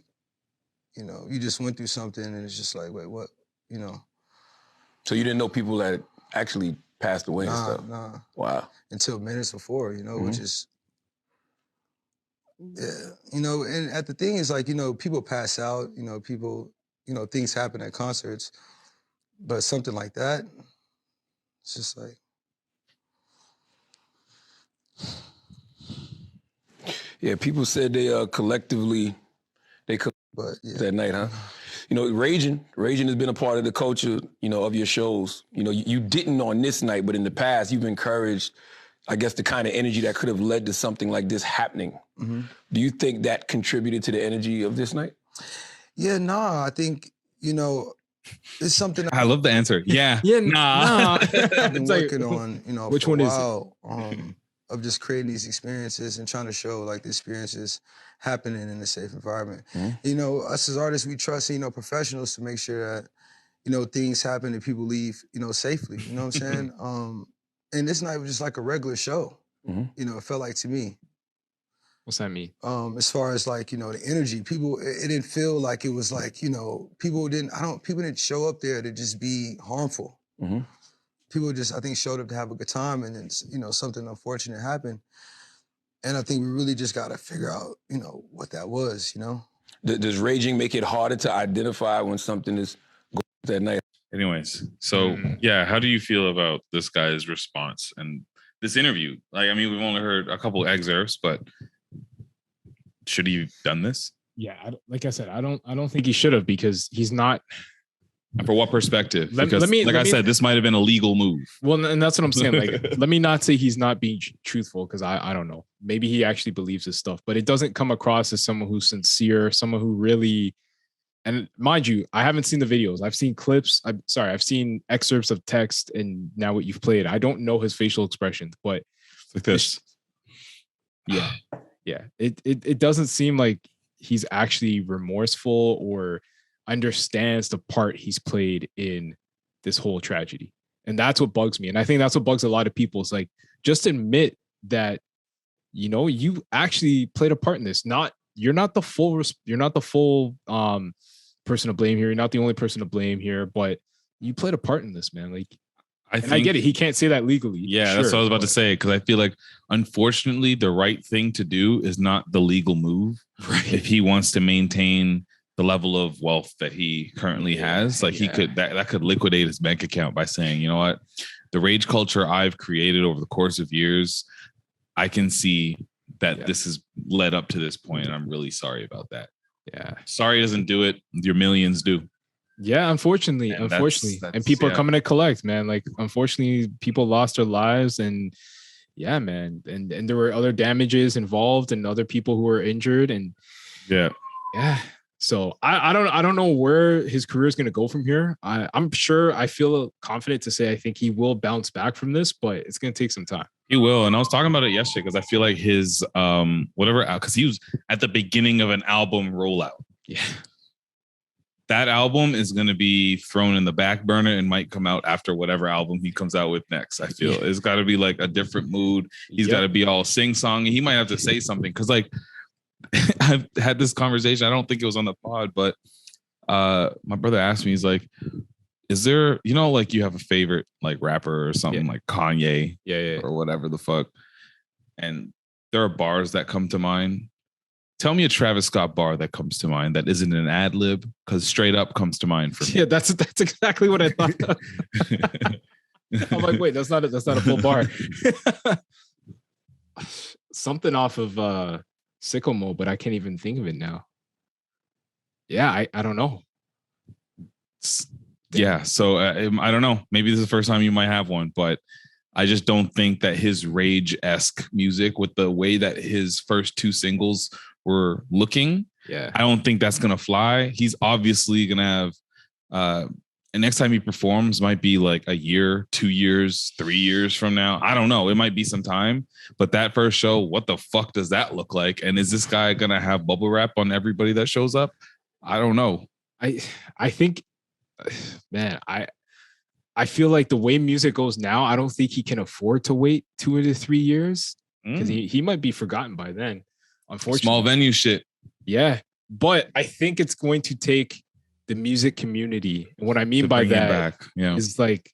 You just went through something and it's just wait, what? So you didn't know people that actually passed away and stuff? Nah. Wow. Until minutes before, which is, and at the thing is people pass out, people, things happen at concerts, but something like that, it's just Yeah, people said they collectively, but that night, huh? Raging has been a part of the culture, of your shows. You didn't on this night, but in the past, you've encouraged, I guess, the kind of energy that could have led to something like this happening. Mm-hmm. Do you think that contributed to the energy of this night? Yeah, I think, it's something I love the answer. Yeah. Nah. I've been working on, which for one a is while, of just creating these experiences and trying to show the experiences happening in a safe environment. Mm-hmm. Us as artists, we trust, professionals to make sure that, things happen and people leave, safely. You know what I'm saying? And this night was just a regular show. Mm-hmm. It felt like to me. What's that mean? As far as the energy, people, it didn't feel like it was people didn't show up there to just be harmful. Mm-hmm. People just, I think, showed up to have a good time, and then, something unfortunate happened. And I think we really just got to figure out, what that was, Does raging make it harder to identify when something is going that night? Anyways, so how do you feel about this guy's response and this interview? We've only heard a couple excerpts, but should he have done this? Yeah, like I said, I don't think he should have because he's not. And for what perspective? Let me, I said, this might have been a legal move. Well, and that's what I'm saying. Let me not say he's not being truthful because I don't know. Maybe he actually believes his stuff, but it doesn't come across as someone who's sincere, someone who really. And mind you, I haven't seen the videos. I've seen clips. I've seen excerpts of text, and now what you've played. I don't know his facial expressions, but like this. Yeah. Yeah. It doesn't seem like he's actually remorseful or understands the part he's played in this whole tragedy. And that's what bugs me. And I think that's what bugs a lot of people. It's like, just admit that, you actually played a part in this. You're not the full person to blame here. You're not the only person to blame here, but you played a part in this, man. Like, I get it. He can't say that legally. Yeah, that's what I was about to say. Because I feel like, unfortunately, the right thing to do is not the legal move. Right. If he wants to maintain the level of wealth that he currently has, like he could that could liquidate his bank account by saying, you know what, the rage culture I've created over the course of years, I can see that this has led up to this point, and I'm really sorry about that. Yeah, sorry doesn't do it. Your millions do. Yeah, unfortunately, that's, and people are coming to collect, man. Like, unfortunately, people lost their lives, and yeah, man, and there were other damages involved, and other people who were injured, and yeah. So I don't know where his career is going to go from here. I'm sure, I feel confident to say I think he will bounce back from this, but it's going to take some time. He will, and I was talking about it yesterday because I feel like his because he was at the beginning of an album rollout. Yeah. That album is going to be thrown in the back burner and might come out after whatever album he comes out with next. I feel it's got to be like a different mood. He's got to be all sing-songy. He might have to say something because, like, I've had this conversation. I don't think it was on the pod, but my brother asked me, he's like, is there, like, you have a favorite, like, rapper or something like Kanye or whatever the fuck, and there are bars that come to mind. Tell me a Travis Scott bar that comes to mind that isn't an ad lib, because Straight Up comes to mind for me. Yeah, that's exactly what I thought. I'm like, wait, that's not a full bar. Something off of Sicko Mode, but I can't even think of it now. Yeah, I don't know. Yeah, so I don't know. Maybe this is the first time you might have one, but I just don't think that his rage-esque music, with the way that his first two singles were looking, I don't think that's gonna fly. He's obviously gonna have and next time he performs might be like a year, 2 years, 3 years from now. I don't know. It might be some time. But that first show, what the fuck does that look like? And is this guy gonna have bubble wrap on everybody that shows up? I don't know. I think, man, I feel like the way music goes now, I don't think he can afford to wait 2 to 3 years, because he might be forgotten by then. Unfortunately, small venue shit. Yeah, but I think it's going to take the music community, and what I mean by that is like,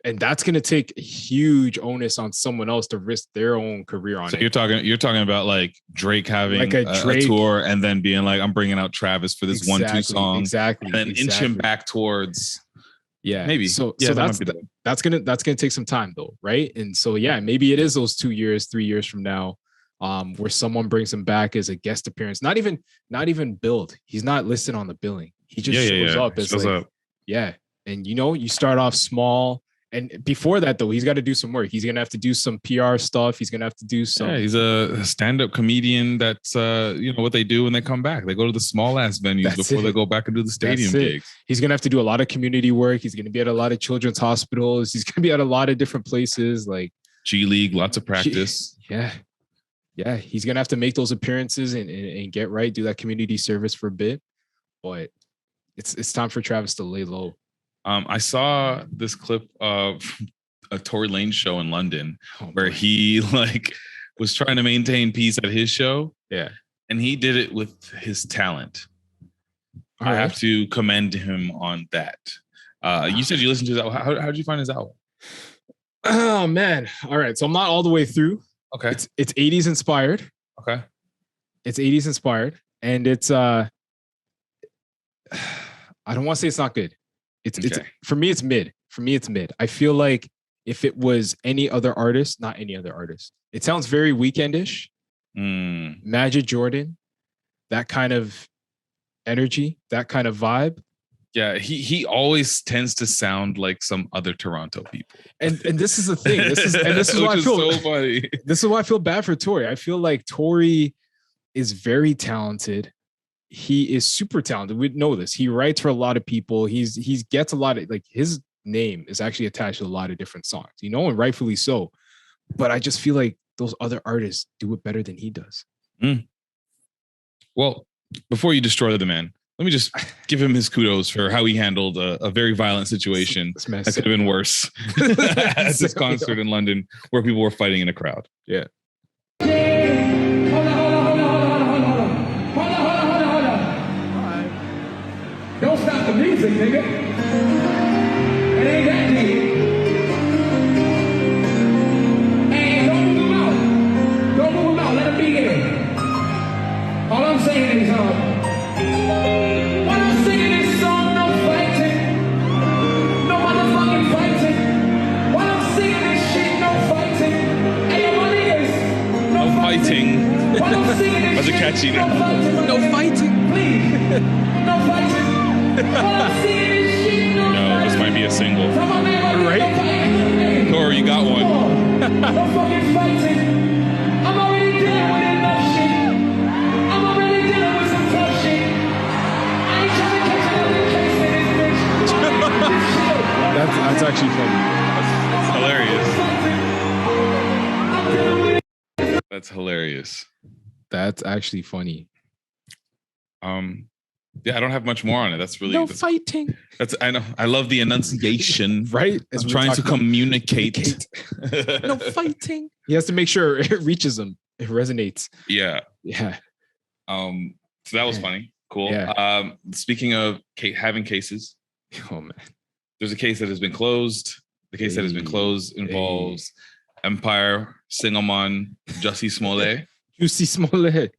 and that's going to take a huge onus on someone else to risk their own career on it. So you're talking about like Drake having like a tour and then being like, I'm bringing out Travis for this 1-2 song, and then inch him back towards. Yeah, maybe. So that's gonna take some time though, right? And so maybe it is those 2 years, 3 years from now, where someone brings him back as a guest appearance. Not even billed. He's not listed on the billing. He just shows up as and you start off small. And before that, though, he's got to do some work. He's going to have to do some PR stuff. He's going to have to do some. Yeah, he's a stand-up comedian. That's, what they do when they come back. They go to the small-ass venues before they go back and do the stadium gigs. He's going to have to do a lot of community work. He's going to be at a lot of children's hospitals. He's going to be at a lot of different places, like G League, lots of practice. Yeah. He's going to have to make those appearances and get right, do that community service for a bit. But it's time for Travis to lay low. I saw this clip of a Tory Lanez show in London where he was trying to maintain peace at his show. Yeah. And he did it with his talent. I have to commend him on that. You said you listened to that. How did you find his album? Oh, man. All right. So I'm not all the way through. Okay. It's 80s inspired. Okay. It's 80s inspired. And it's I don't want to say it's not good. It's for me, it's mid. I feel like if it was any other artist, not any other artist, it sounds very Weekendish. Magic Jordan, that kind of energy, that kind of vibe. Yeah, he always tends to sound like some other Toronto people. And this is the thing. This is why I feel so funny. This is why I feel bad for Tory. I feel like Tory is very talented. He is super talented. We know this. He writes for a lot of people. He gets a lot of, like, his name is actually attached to a lot of different songs, and rightfully so. But I just feel like those other artists do it better than he does. Well, before you destroy the man, let me just give him his kudos for how he handled a very violent situation that could have been worse at this concert in London where people were fighting in a crowd. Yeah. Hold on. Don't stop the music, nigga. It ain't that deep. Hey, don't move them out. Don't move them out. Let them be here. All I'm saying is, when I'm singing this song, no fighting. No motherfucking fighting. While I'm singing this shit, no fighting. Hey, my niggas, no fighting. While I'm singing this That's a shit, catchy no name. fighting. No fighting. Please, no fighting. While I'm singing this shit, no No, this might be a single. Tell my man, Right. no fighting. Corey, you got one. No fucking fighting. I'm already dealing with enough shit. I'm already dealing with some tough shit. I ain't trying to catch another case in this bitch. That's actually funny. That's hilarious. That's actually funny. Yeah, I don't have much more on it. That's really No fighting. That's I know. I love the enunciation. Right? I'm trying to communicate. No fighting. He has to make sure it reaches him. It resonates. Yeah. Yeah. So that was funny. Cool. Yeah. Speaking of having cases, Oh man. there's a case that has been closed. The case that has been closed involves Empire Singleman Jussie Smollet. Jussie Smollet.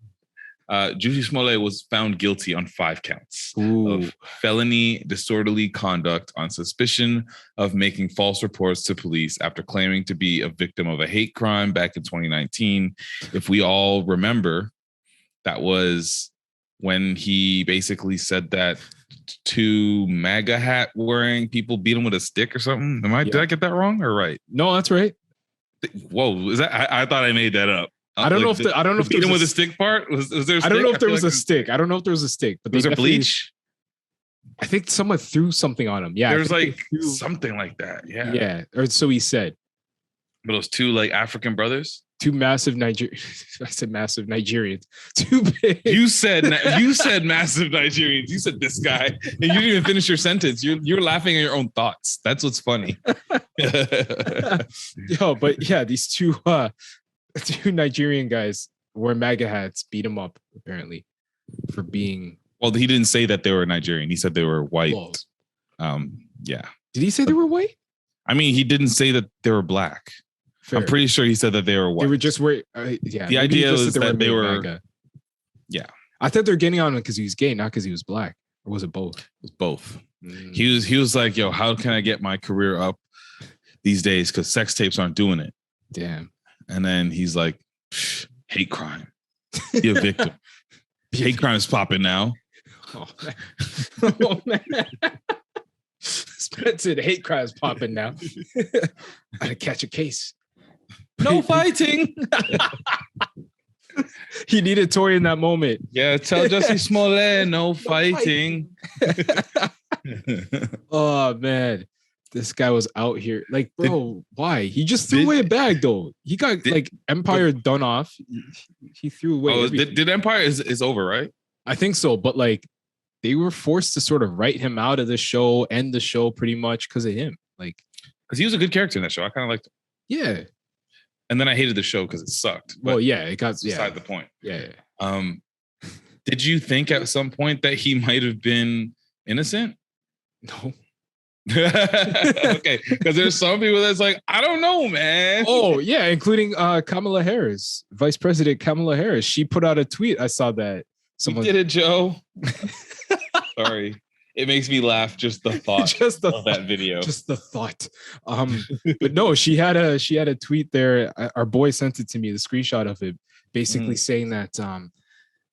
Jussie Smollet was found guilty on 5 counts Ooh. of felony disorderly conduct on suspicion of making false reports to police after claiming to be a victim of a hate crime back in 2019. If we all remember, that was when he basically said that 2 MAGA hat wearing people beat him with a stick or something. Did I get that wrong or right? No, that's right. Whoa, is that? I thought I made that up. I don't know if beat him with a stick part was there. I don't know if there was a stick. I don't know if there was a stick, but was there bleach? I think someone threw something on him. Yeah, There was like something like that. Yeah. Yeah, or so he said. But those 2 like African brothers. 2 massive Nigerians. I said massive Nigerians. 2 big. You said massive Nigerians. You said this guy, and you didn't even finish your sentence. You're laughing at your own thoughts. That's what's funny. Yo, but yeah, these 2 Nigerian guys wearing MAGA hats beat him up apparently for being. Well, he didn't say that they were Nigerian. He said they were white. Whoa. Yeah. Did he say they were white? I mean, he didn't say that they were black. Fair. I'm pretty sure he said that they were white. They were just wearing. Yeah. The maybe he idea just was said that they wearing were. MAGA. Yeah. I thought they were getting on him because he was gay, not because he was black. Or was it both? It was both. He was like, yo, how can I get my career up these days? Because sex tapes aren't doing it. Damn. And then he's like, hate crime. Be a victim. Hate crime is popping now. Oh man. Oh, man. Spencer, the hate crime's popping now. Gotta catch a case. No fighting. He needed Tory in that moment. Yeah, tell Jussie Smollett, no fighting. Oh man. This guy was out here. Like, bro, why? He just threw away a bag though. He got like Empire done off. He threw away. Oh, did Empire is over, right? I think so, but like they were forced to sort of write him out of the show, end the show pretty much because of him. Like, because he was a good character in that show. I kind of liked him. Yeah. And then I hated the show because it sucked. Well, yeah, it got beside the point. Yeah. Did you think at some point that he might have been innocent? No. Okay, because there's some people that's like, I don't know, man. Oh yeah, including Kamala Harris, Vice President Kamala Harris. She put out a tweet. I saw that someone did it, Joe. Sorry, it makes me laugh just the thought of that video. Just the thought. But no, she had a tweet there. Our boy sent it to me, the screenshot of it, basically saying that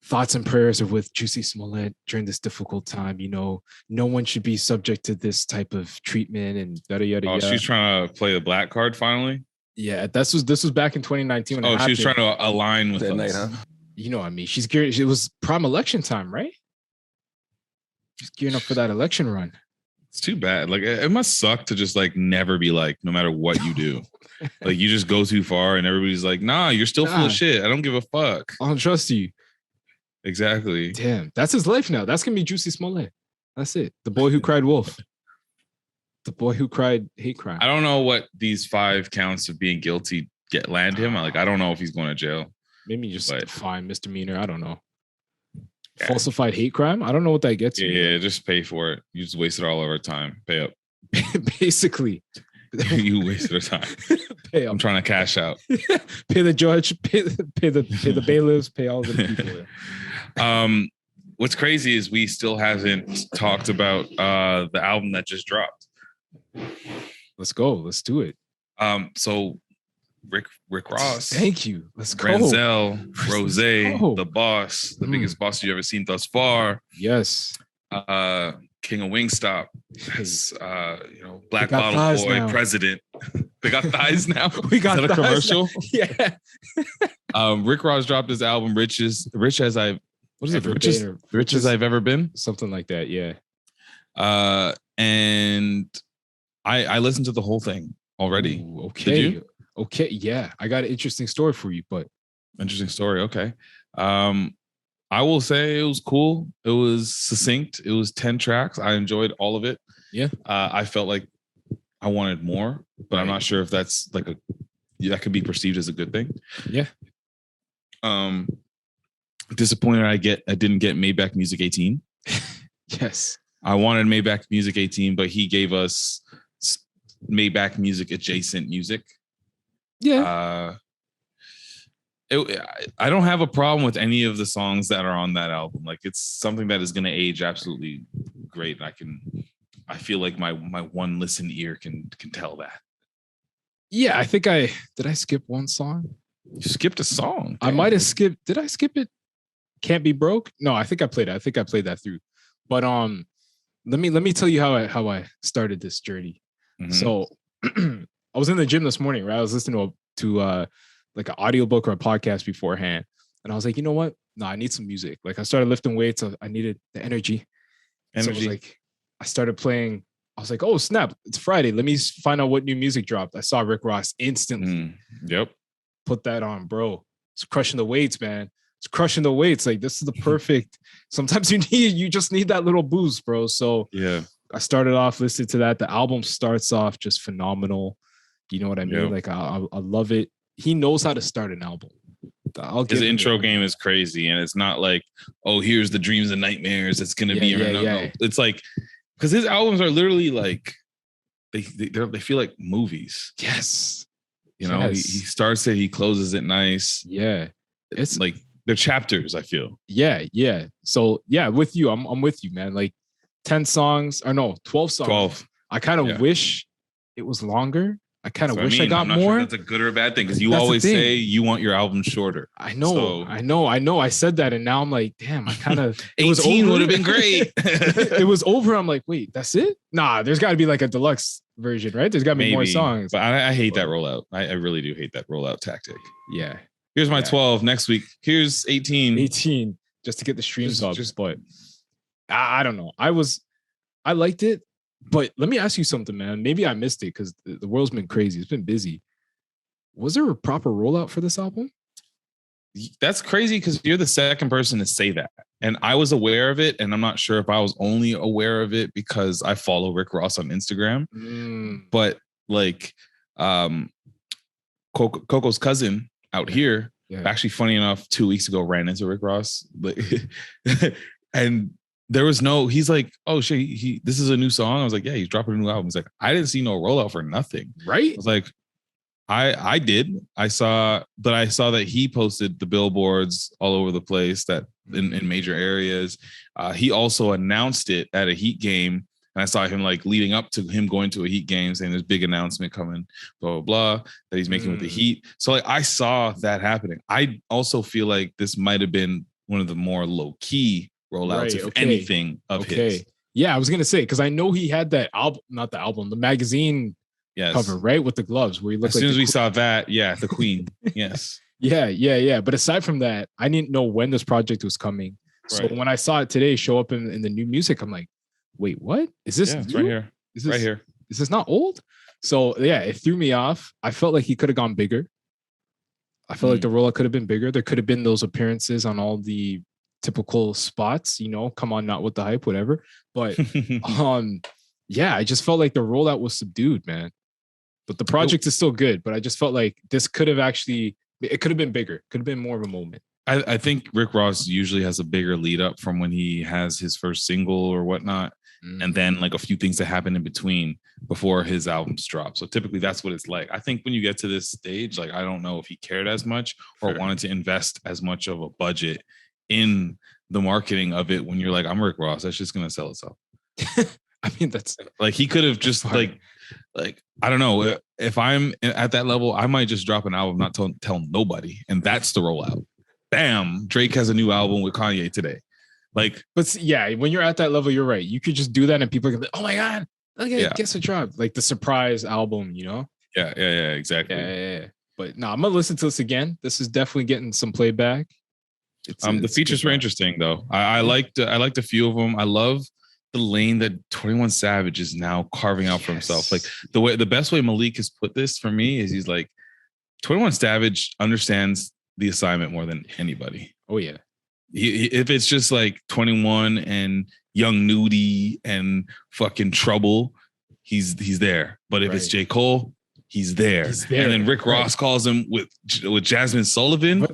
thoughts and prayers are with Jussie Smollett during this difficult time. You know, no one should be subject to this type of treatment and yada yada yada. She's trying to play the black card finally. Yeah, this was back in 2019. When she was trying to align with us. Night, huh? You know what I mean? She's gearing. It was prom election time, right? She's gearing up for that election run. It's too bad. Like it must suck to just like never be like, no matter what you do, like you just go too far and everybody's like, nah, you're still full of shit. I don't give a fuck. I don't trust you. Exactly. Damn, that's his life now. That's gonna be Jussie Smollet. That's it. The boy who cried wolf. The boy who cried hate crime. I don't know what these 5 counts of being guilty land him. I don't know if he's going to jail. Maybe just a fine misdemeanor. I don't know. Yeah. Falsified hate crime. I don't know what that gets. Yeah, just pay for it. You just wasted all of our time. Pay up. Basically, you wasted our time. Pay up. I'm trying to cash out. Pay the judge. Pay the bailiffs. Pay all the people. What's crazy is we still haven't talked about the album that just dropped. Let's go. Let's do it. So Rick Ross. Thank you. Let's go. Renzel, Rozay, the boss, the biggest boss you've ever seen thus far. Yes. King of Wingstop. Has, Black Bottle Boy, now. President. They got thighs now. We got Is that a commercial? Now. Yeah. Rick Ross dropped his album Rich as I've ever been. Something like that. Yeah. And I listened to the whole thing already. Ooh, okay. Did you? Okay. Yeah. I got an interesting story for you, but interesting story. Okay. I will say it was cool. It was succinct. It was 10 tracks. I enjoyed all of it. Yeah. I felt like I wanted more, but I'm not sure if that's like that could be perceived as a good thing. Yeah. Disappointed I didn't get Maybach Music 18. Yes. I wanted Maybach Music 18, but he gave us Maybach Music adjacent music. Yeah. I don't have a problem with any of the songs that are on that album. Like it's something that is going to age absolutely great. I feel like my one listen ear can tell that. Yeah, I think did I skip one song? You skipped a song. Damn. I might have skipped. Did I skip it? Can't Be Broke? No, I think I played it. I think I played that through. But let me tell you how I started this journey. Mm-hmm. So I was in the gym this morning, right? I was listening to like an audiobook or a podcast beforehand. And I was like, you know what? No, I need some music. Like I started lifting weights. So I needed the energy. So I started playing. I was like, oh, snap. It's Friday. Let me find out what new music dropped. I saw Rick Ross instantly. Yep. Put that on, bro. It's crushing the weights, man. It's crushing the weights. Like this is the perfect. Sometimes you just need that little boost, bro. So yeah, I started off listening to that. The album starts off just phenomenal. You know what I mean? Yep. Like I love it. He knows how to start an album. His intro game is crazy, and it's not like, oh, here's the dreams and nightmares. It's gonna be. No. It's like because his albums are literally like they feel like movies. Yes. You know, he starts it, he closes it nice. Yeah. It's like they're chapters, I feel. Yeah. So yeah, with you, I'm with you, man. Like 10 songs or no, 12 songs. 12. I kind of wish it was longer. I kind of wish I got I'm not more. Sure that's a good or a bad thing because you always say you want your album shorter. I know. I said that, and now I'm like, damn. I kind of 18 would have been great. It was over. I'm like, wait, that's it? Nah, there's got to be like a deluxe version, right? There's got to be more songs. But I hate that rollout. I really do hate that rollout tactic. Yeah. Here's my 12 next week. Here's 18. 18 just to get the streams up. But I don't know. I liked it. But let me ask you something, man. Maybe I missed it because the world's been crazy. It's been busy. Was there a proper rollout for this album? That's crazy because you're the second person to say that. And I was aware of it. And I'm not sure if I was only aware of it because I follow Rick Ross on Instagram. But like Coco's cousin out here, actually funny enough, 2 weeks ago ran into Rick Ross. And there was he's like, oh shit, this is a new song. I was like, yeah, he's dropping a new album. He's like, I didn't see no rollout for nothing. Right? I was like, I did. I saw that he posted the billboards all over the place that in major areas. He also announced it at a Heat game. And I saw him like leading up to him going to a Heat game saying there's big announcement coming, blah, blah, blah, that he's making with the Heat. So like I saw that happening. I also feel like this might have been one of the more low key rollouts, if anything, of his. Yeah, I was gonna say because I know he had that album, not the album, the magazine cover, right, with the gloves where he looked. As soon as we saw that, the Queen, yes, yeah. But aside from that, I didn't know when this project was coming. So when I saw it today show up in the new music, I'm like, wait, what is this? Yeah, it's new? right here. Is this Right here. Is this not old? So yeah, it threw me off. I felt like he could have gone bigger. I felt like the rollout could have been bigger. There could have been those appearances on all the typical spots, come on, not with the hype, whatever. But yeah, I just felt like the rollout was subdued, man. But the project is still good. But I just felt like this could have it could have been bigger. Could have been more of a moment. I think Rick Ross usually has a bigger lead up from when he has his first single or whatnot. And then like a few things that happen in between before his albums drop. So typically that's what it's like. I think when you get to this stage, like I don't know if he cared as much or wanted to invest as much of a budget in the marketing of it when you're like, I'm Rick Ross, that's just gonna sell itself. I mean, that's like he could have just like I don't know. If I'm at that level, I might just drop an album, not tell nobody. And that's the rollout. Bam, Drake has a new album with Kanye today. Like, but yeah, when you're at that level, you're right. You could just do that, and people are gonna be, oh my god, look at guess what dropped, like the surprise album, Yeah, exactly. Yeah. But no, I'm gonna listen to this again. This is definitely getting some playback. The features were interesting though. I liked a few of them. I love the lane that 21 Savage is now carving out for himself. Like the best way Malik has put this for me is he's like 21 Savage understands the assignment more than anybody. Oh yeah. If it's just like 21 and Young Nudie and fucking Trouble, he's there. But if it's J. Cole, he's there. And then Rick Ross calls him with Jasmine Sullivan.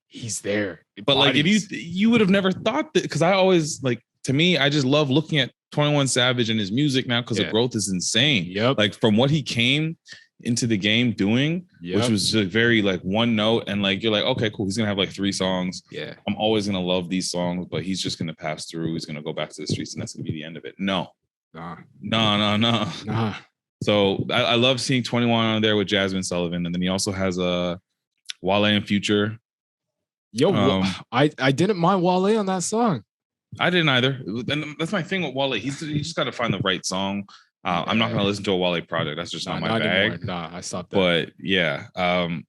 He's there. But like if you would have never thought that, because I always like, to me, I just love looking at 21 Savage and his music now because the growth is insane. Yep. Like from what he came into the game doing, which was just very like one note, and like you're like, okay, cool, he's gonna have like 3 songs. Yeah, I'm always gonna love these songs, but he's just gonna pass through. He's gonna go back to the streets, and that's gonna be the end of it. No. So I love seeing 21 on there with Jasmine Sullivan, and then he also has a Wale and Future. Yo, I didn't mind Wale on that song. I didn't either, and that's my thing with Wale. You just got to find the right song. I'm not going to listen to a Wale project. That's just not my bag. Anymore. Nah, I stopped that. But yeah. And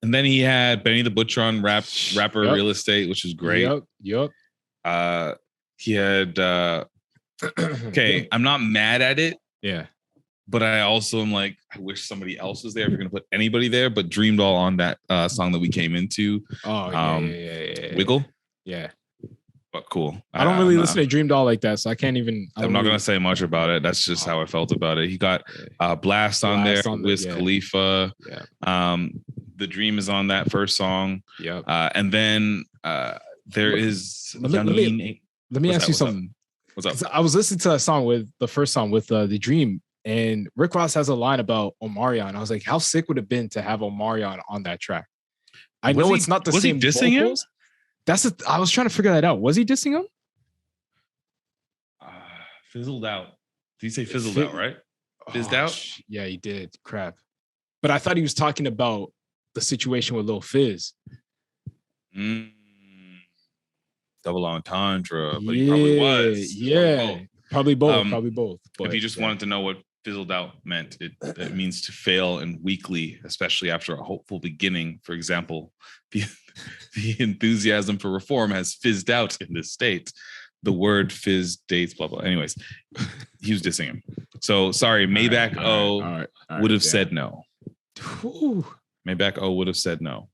then he had Benny the Butcher on rapper Real Estate, which is great. Yep. He had okay, I'm not mad at it. Yeah. But I also am like, I wish somebody else was there if you're going to put anybody there, but Dreamed All on that song that we came into. Oh, yeah. Wiggle. Yeah. But cool. I don't really listen to Dream Doll like that, so I can't even. I'm not gonna say much about it. That's just how I felt about it. He got Blast on there, Wiz Khalifa. Yeah. The Dream is on that first song. Yeah. And then there is. Let me ask you something. What's up? I was listening to a song with the first song with The Dream, and Rick Ross has a line about Omarion. I was like, how sick would it have been to have Omarion on that track? I know it's not the same. Was he dissing him? I was trying to figure that out. Was he dissing him? Fizzled out. Did he say fizzled out, right? Fizzed out? Yeah, he did. Crap. But I thought he was talking about the situation with Lil Fizz. Double entendre, but he probably was. Yeah. Probably both. But, if you just wanted to know what fizzled out meant, it means to fail and weakly, especially after a hopeful beginning. For example, the enthusiasm for reform has fizzed out in this state. The word fizz dates, blah, blah. Anyways, he was dissing him. So sorry, Maybach would have said no. Whew. Maybach O would have said no.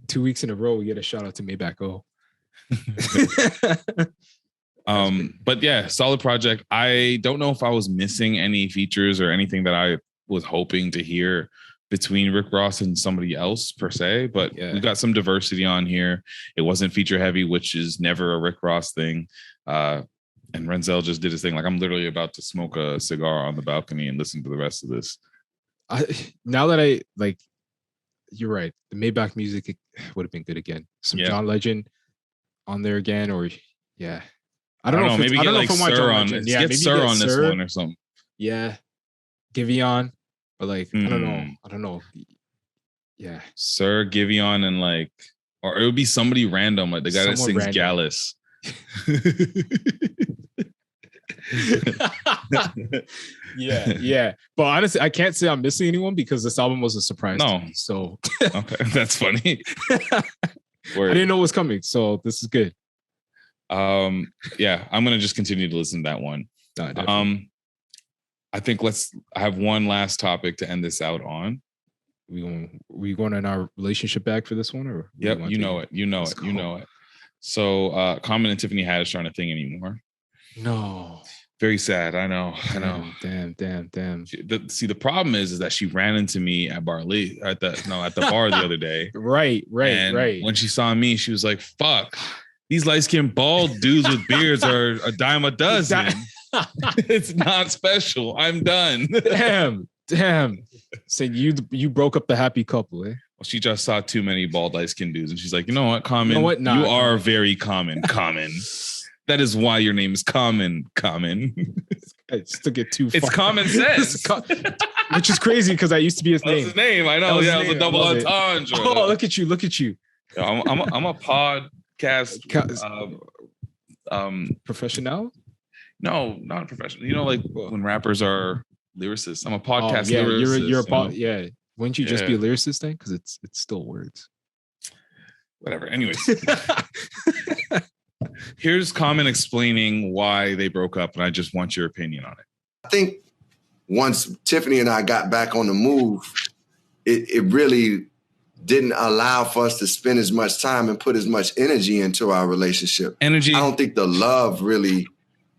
2 weeks in a row, we get a shout out to Maybach O. But yeah, solid project. I don't know if I was missing any features or anything that I was hoping to hear between Rick Ross and somebody else per se, but we got some diversity on here. It wasn't feature heavy, which is never a Rick Ross thing. And Renzel just did his thing. Like, I'm literally about to smoke a cigar on the balcony and listen to the rest of this. Now that I like, you're right. The Maybach music would have been good again. Some John Legend on there again, or I don't know. Maybe get like Sir on. Get Sir on this one or something. Yeah, Giveon, but like I don't know. Yeah, Sir Giveon and like, or it would be somebody random, like the guy that sings Gallus. yeah. But honestly, I can't say I'm missing anyone because this album was a surprise to me. So okay, that's funny. I didn't know it was coming, so this is good. Yeah, I'm gonna just continue to listen to that one. I think I have one last topic to end this out on. We going in our relationship bag for this one, or yep, you know it. So Common and Tiffany Haddish aren't a thing anymore. No. Very sad. I know. Damn. The problem is that she ran into me at Barley at the bar the other day. Right. When she saw me, she was like, "Fuck, these light-skinned bald dudes with beards are a dime a dozen. It's not special. I'm done." Damn. So you broke up the happy couple, eh? Well, she just saw too many bald light-skinned dudes, and she's like, "You know what, Common? You know what? Nah, you are very common. That is why your name is Common. I still get too far. It's common sense." Which is crazy because that used to be his name. That's his name. I know. Yeah, it was a double entendre. Oh, look at you. I'm a podcast professional. No, not professional. You know, like when rappers are lyricists. I'm a podcast lyricist. You're a pod. Yeah. Wouldn't you just be a lyricist then? Because it's still words. Whatever. Anyways. Here's Common explaining why they broke up, and I just want your opinion on it. I think once Tiffany and I got back on the move, it really didn't allow for us to spend as much time and put as much energy into our relationship. I don't think the love really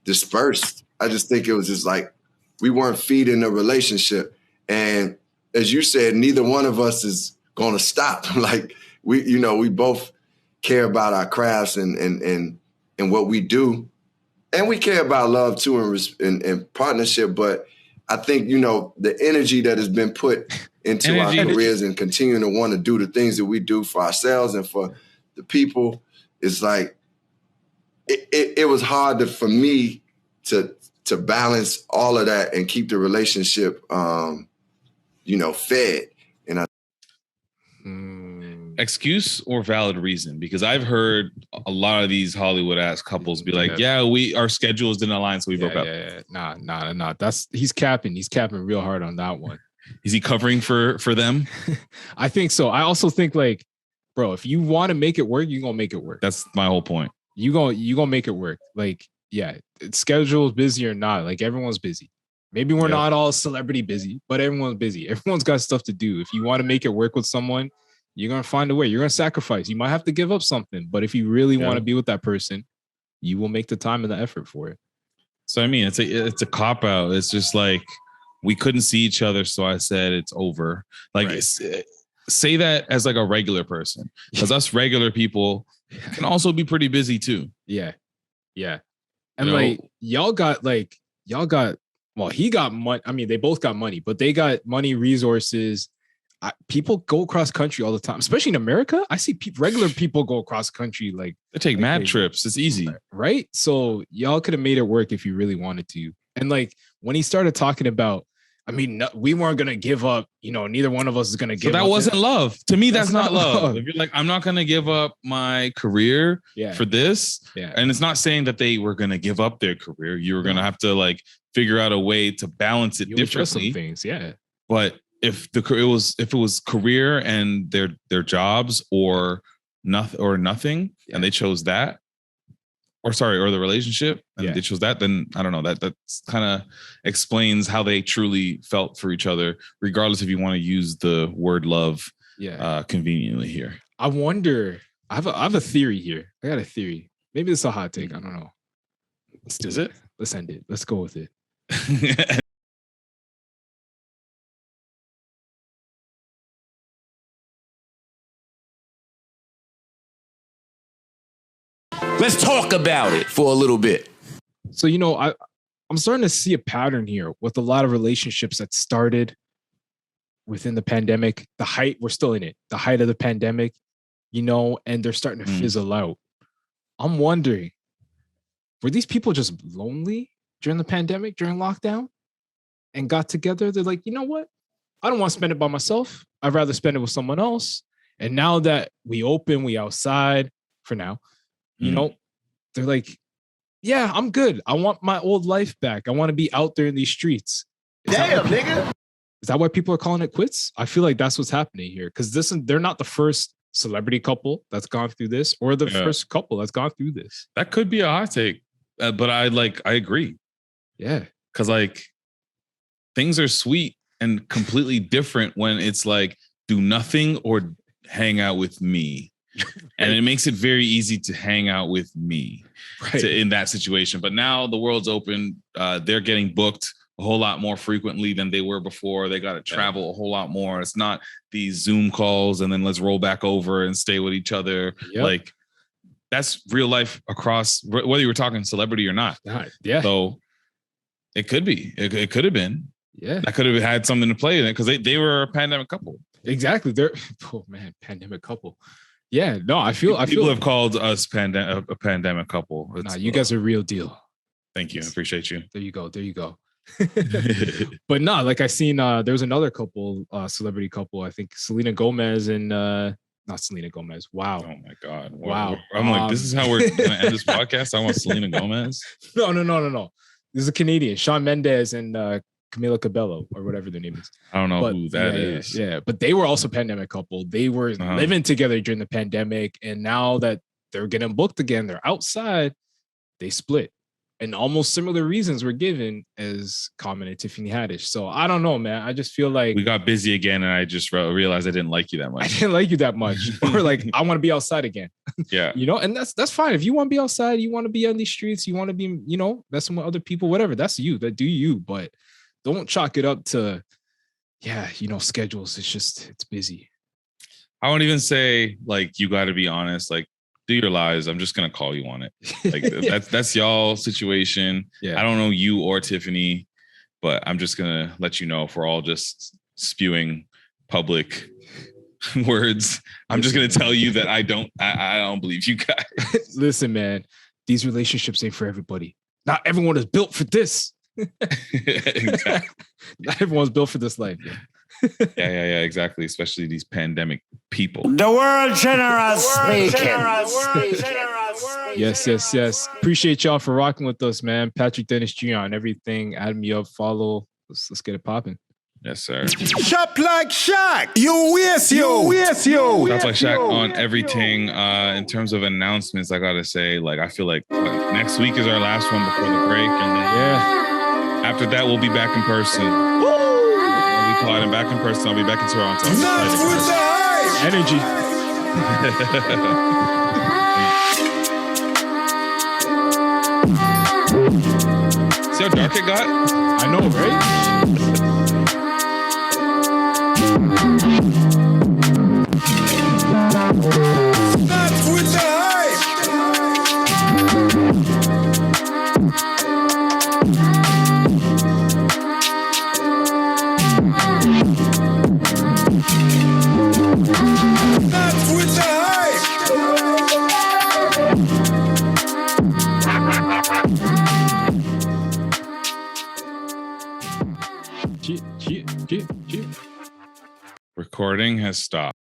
dispersed. I just think it was just like we weren't feeding the relationship. And as you said, neither one of us is going to stop. Like we both care about our crafts and what we do. And we care about love too and partnership. But I think, the energy that has been put into our careers and continuing to want to do the things that we do for ourselves and for the people is like, it was hard for me to balance all of that and keep the relationship, fed. And excuse or valid reason? Because I've heard a lot of these Hollywood ass couples be like, our schedules didn't align, so we broke up. Nah. He's capping real hard on that one. Is he covering for them? I think so. I also think like, bro, if you want to make it work, you're gonna make it work. That's my whole point. You gonna make it work. Like, yeah, schedule's busy or not, like everyone's busy. Maybe we're not all celebrity busy, but everyone's busy. Everyone's got stuff to do. If you want to make it work with someone, you're going to find a way. You're going to sacrifice. You might have to give up something, but if you really want to be with that person, you will make the time and the effort for it. So, I mean, it's a cop out. It's just like, we couldn't see each other. So I said, it's over. Like, say that as like a regular person, because us regular people can also be pretty busy too. Yeah. And y'all got, well, he got money. I mean, they both got money, but they got money, resources. People go across country all the time, especially in America. I see regular people go across country. Like they take mad trips. It's easy. Right. So y'all could have made it work if you really wanted to. And like when he started talking about, I mean, no, we weren't going to give up. Neither one of us is going to give up. So that wasn't love. To me, that's not love. If you're like, I'm not going to give up my career for this. Yeah. And it's not saying that they were going to give up their career. You were going to have to like figure out a way to balance it differently. Some things. Yeah. But if it was career and their jobs or nothing, and they chose that, or the relationship, and they chose that, then I don't know, that kind of explains how they truly felt for each other, regardless if you want to use the word love conveniently here. I wonder, I have a theory here. I got a theory. Maybe it's a hot take. I don't know. Is it? Let's end it. Let's go with it. Let's talk about it for a little bit. So, I'm starting to see a pattern here with a lot of relationships that started within the pandemic. We're still in it, the height of the pandemic, and they're starting to fizzle out. I'm wondering, were these people just lonely during the pandemic, during lockdown, and got together? They're like, you know what? I don't want to spend it by myself. I'd rather spend it with someone else. And now that we outside for now, they're like, yeah, I'm good. I want my old life back. I want to be out there in these streets. Nigga. Is that why people are calling it quits? I feel like that's what's happening here. Because they're not the first celebrity couple that's gone through this, or the first couple that's gone through this. That could be a hot take, but I agree. Yeah, because like things are sweet and completely different when it's like do nothing or hang out with me. And it makes it very easy to hang out with me in that situation. But now the world's open. They're getting booked a whole lot more frequently than they were before. They got to travel a whole lot more. It's not these Zoom calls and then let's roll back over and stay with each other. Yep. Like that's real life across, whether you were talking celebrity or not. Yeah. So it could be. It could have been. Yeah. That could have had something to play in it because they were a pandemic couple. Exactly. They're pandemic couple. Yeah. No, I feel people have called us a pandemic couple. Nah, you guys are real deal. Thank you. I appreciate you. There you go. But no, like I seen there was another couple, celebrity couple, I think Selena Gomez and not Selena Gomez. Wow. Oh my God. Wow. I'm like, this is how we're gonna end this podcast. I want Selena Gomez. No. This is a Canadian, Shawn Mendes and Camila Cabello or whatever their name is. I don't know who that is. Yeah, but they were also a pandemic couple. They were living together during the pandemic, and now that they're getting booked again, they're outside. They split, and almost similar reasons were given as Common and Tiffany Haddish. So I don't know, man. I just feel like we got busy again, and I just realized I didn't like you that much. I didn't like you that much, or like I want to be outside again. Yeah, and that's fine. If you want to be outside, you want to be on these streets, you want to be, messing with other people, whatever. That's you. That do you, but don't chalk it up to, schedules. It's busy. I won't even say like you got to be honest. Like, do your lives. I'm just gonna call you on it. Like that's y'all situation. Yeah. I don't know you or Tiffany, but I'm just gonna let you know if we're all just spewing public words. I'm just gonna tell you that I don't believe you guys. Listen, man, these relationships ain't for everybody. Not everyone is built for this. Exactly. Not everyone's built for this life. Yeah, exactly. Especially these pandemic people. The world general speaking. Yes. Appreciate y'all for rocking with us, man. Patrick Dennis Jr. on everything. Add me up, follow. Let's get it popping. Yes, sir. Shop like Shaq. You waste you. Shop like Shaq on everything. In terms of announcements, I gotta say, like, I feel like next week is our last one before the break, and then after that we'll be back in person. We'll be plotting back in person. I'll be back in Toronto. Energy. See how dark it got? I know, right? Not with the hype. Cheat. Recording has stopped.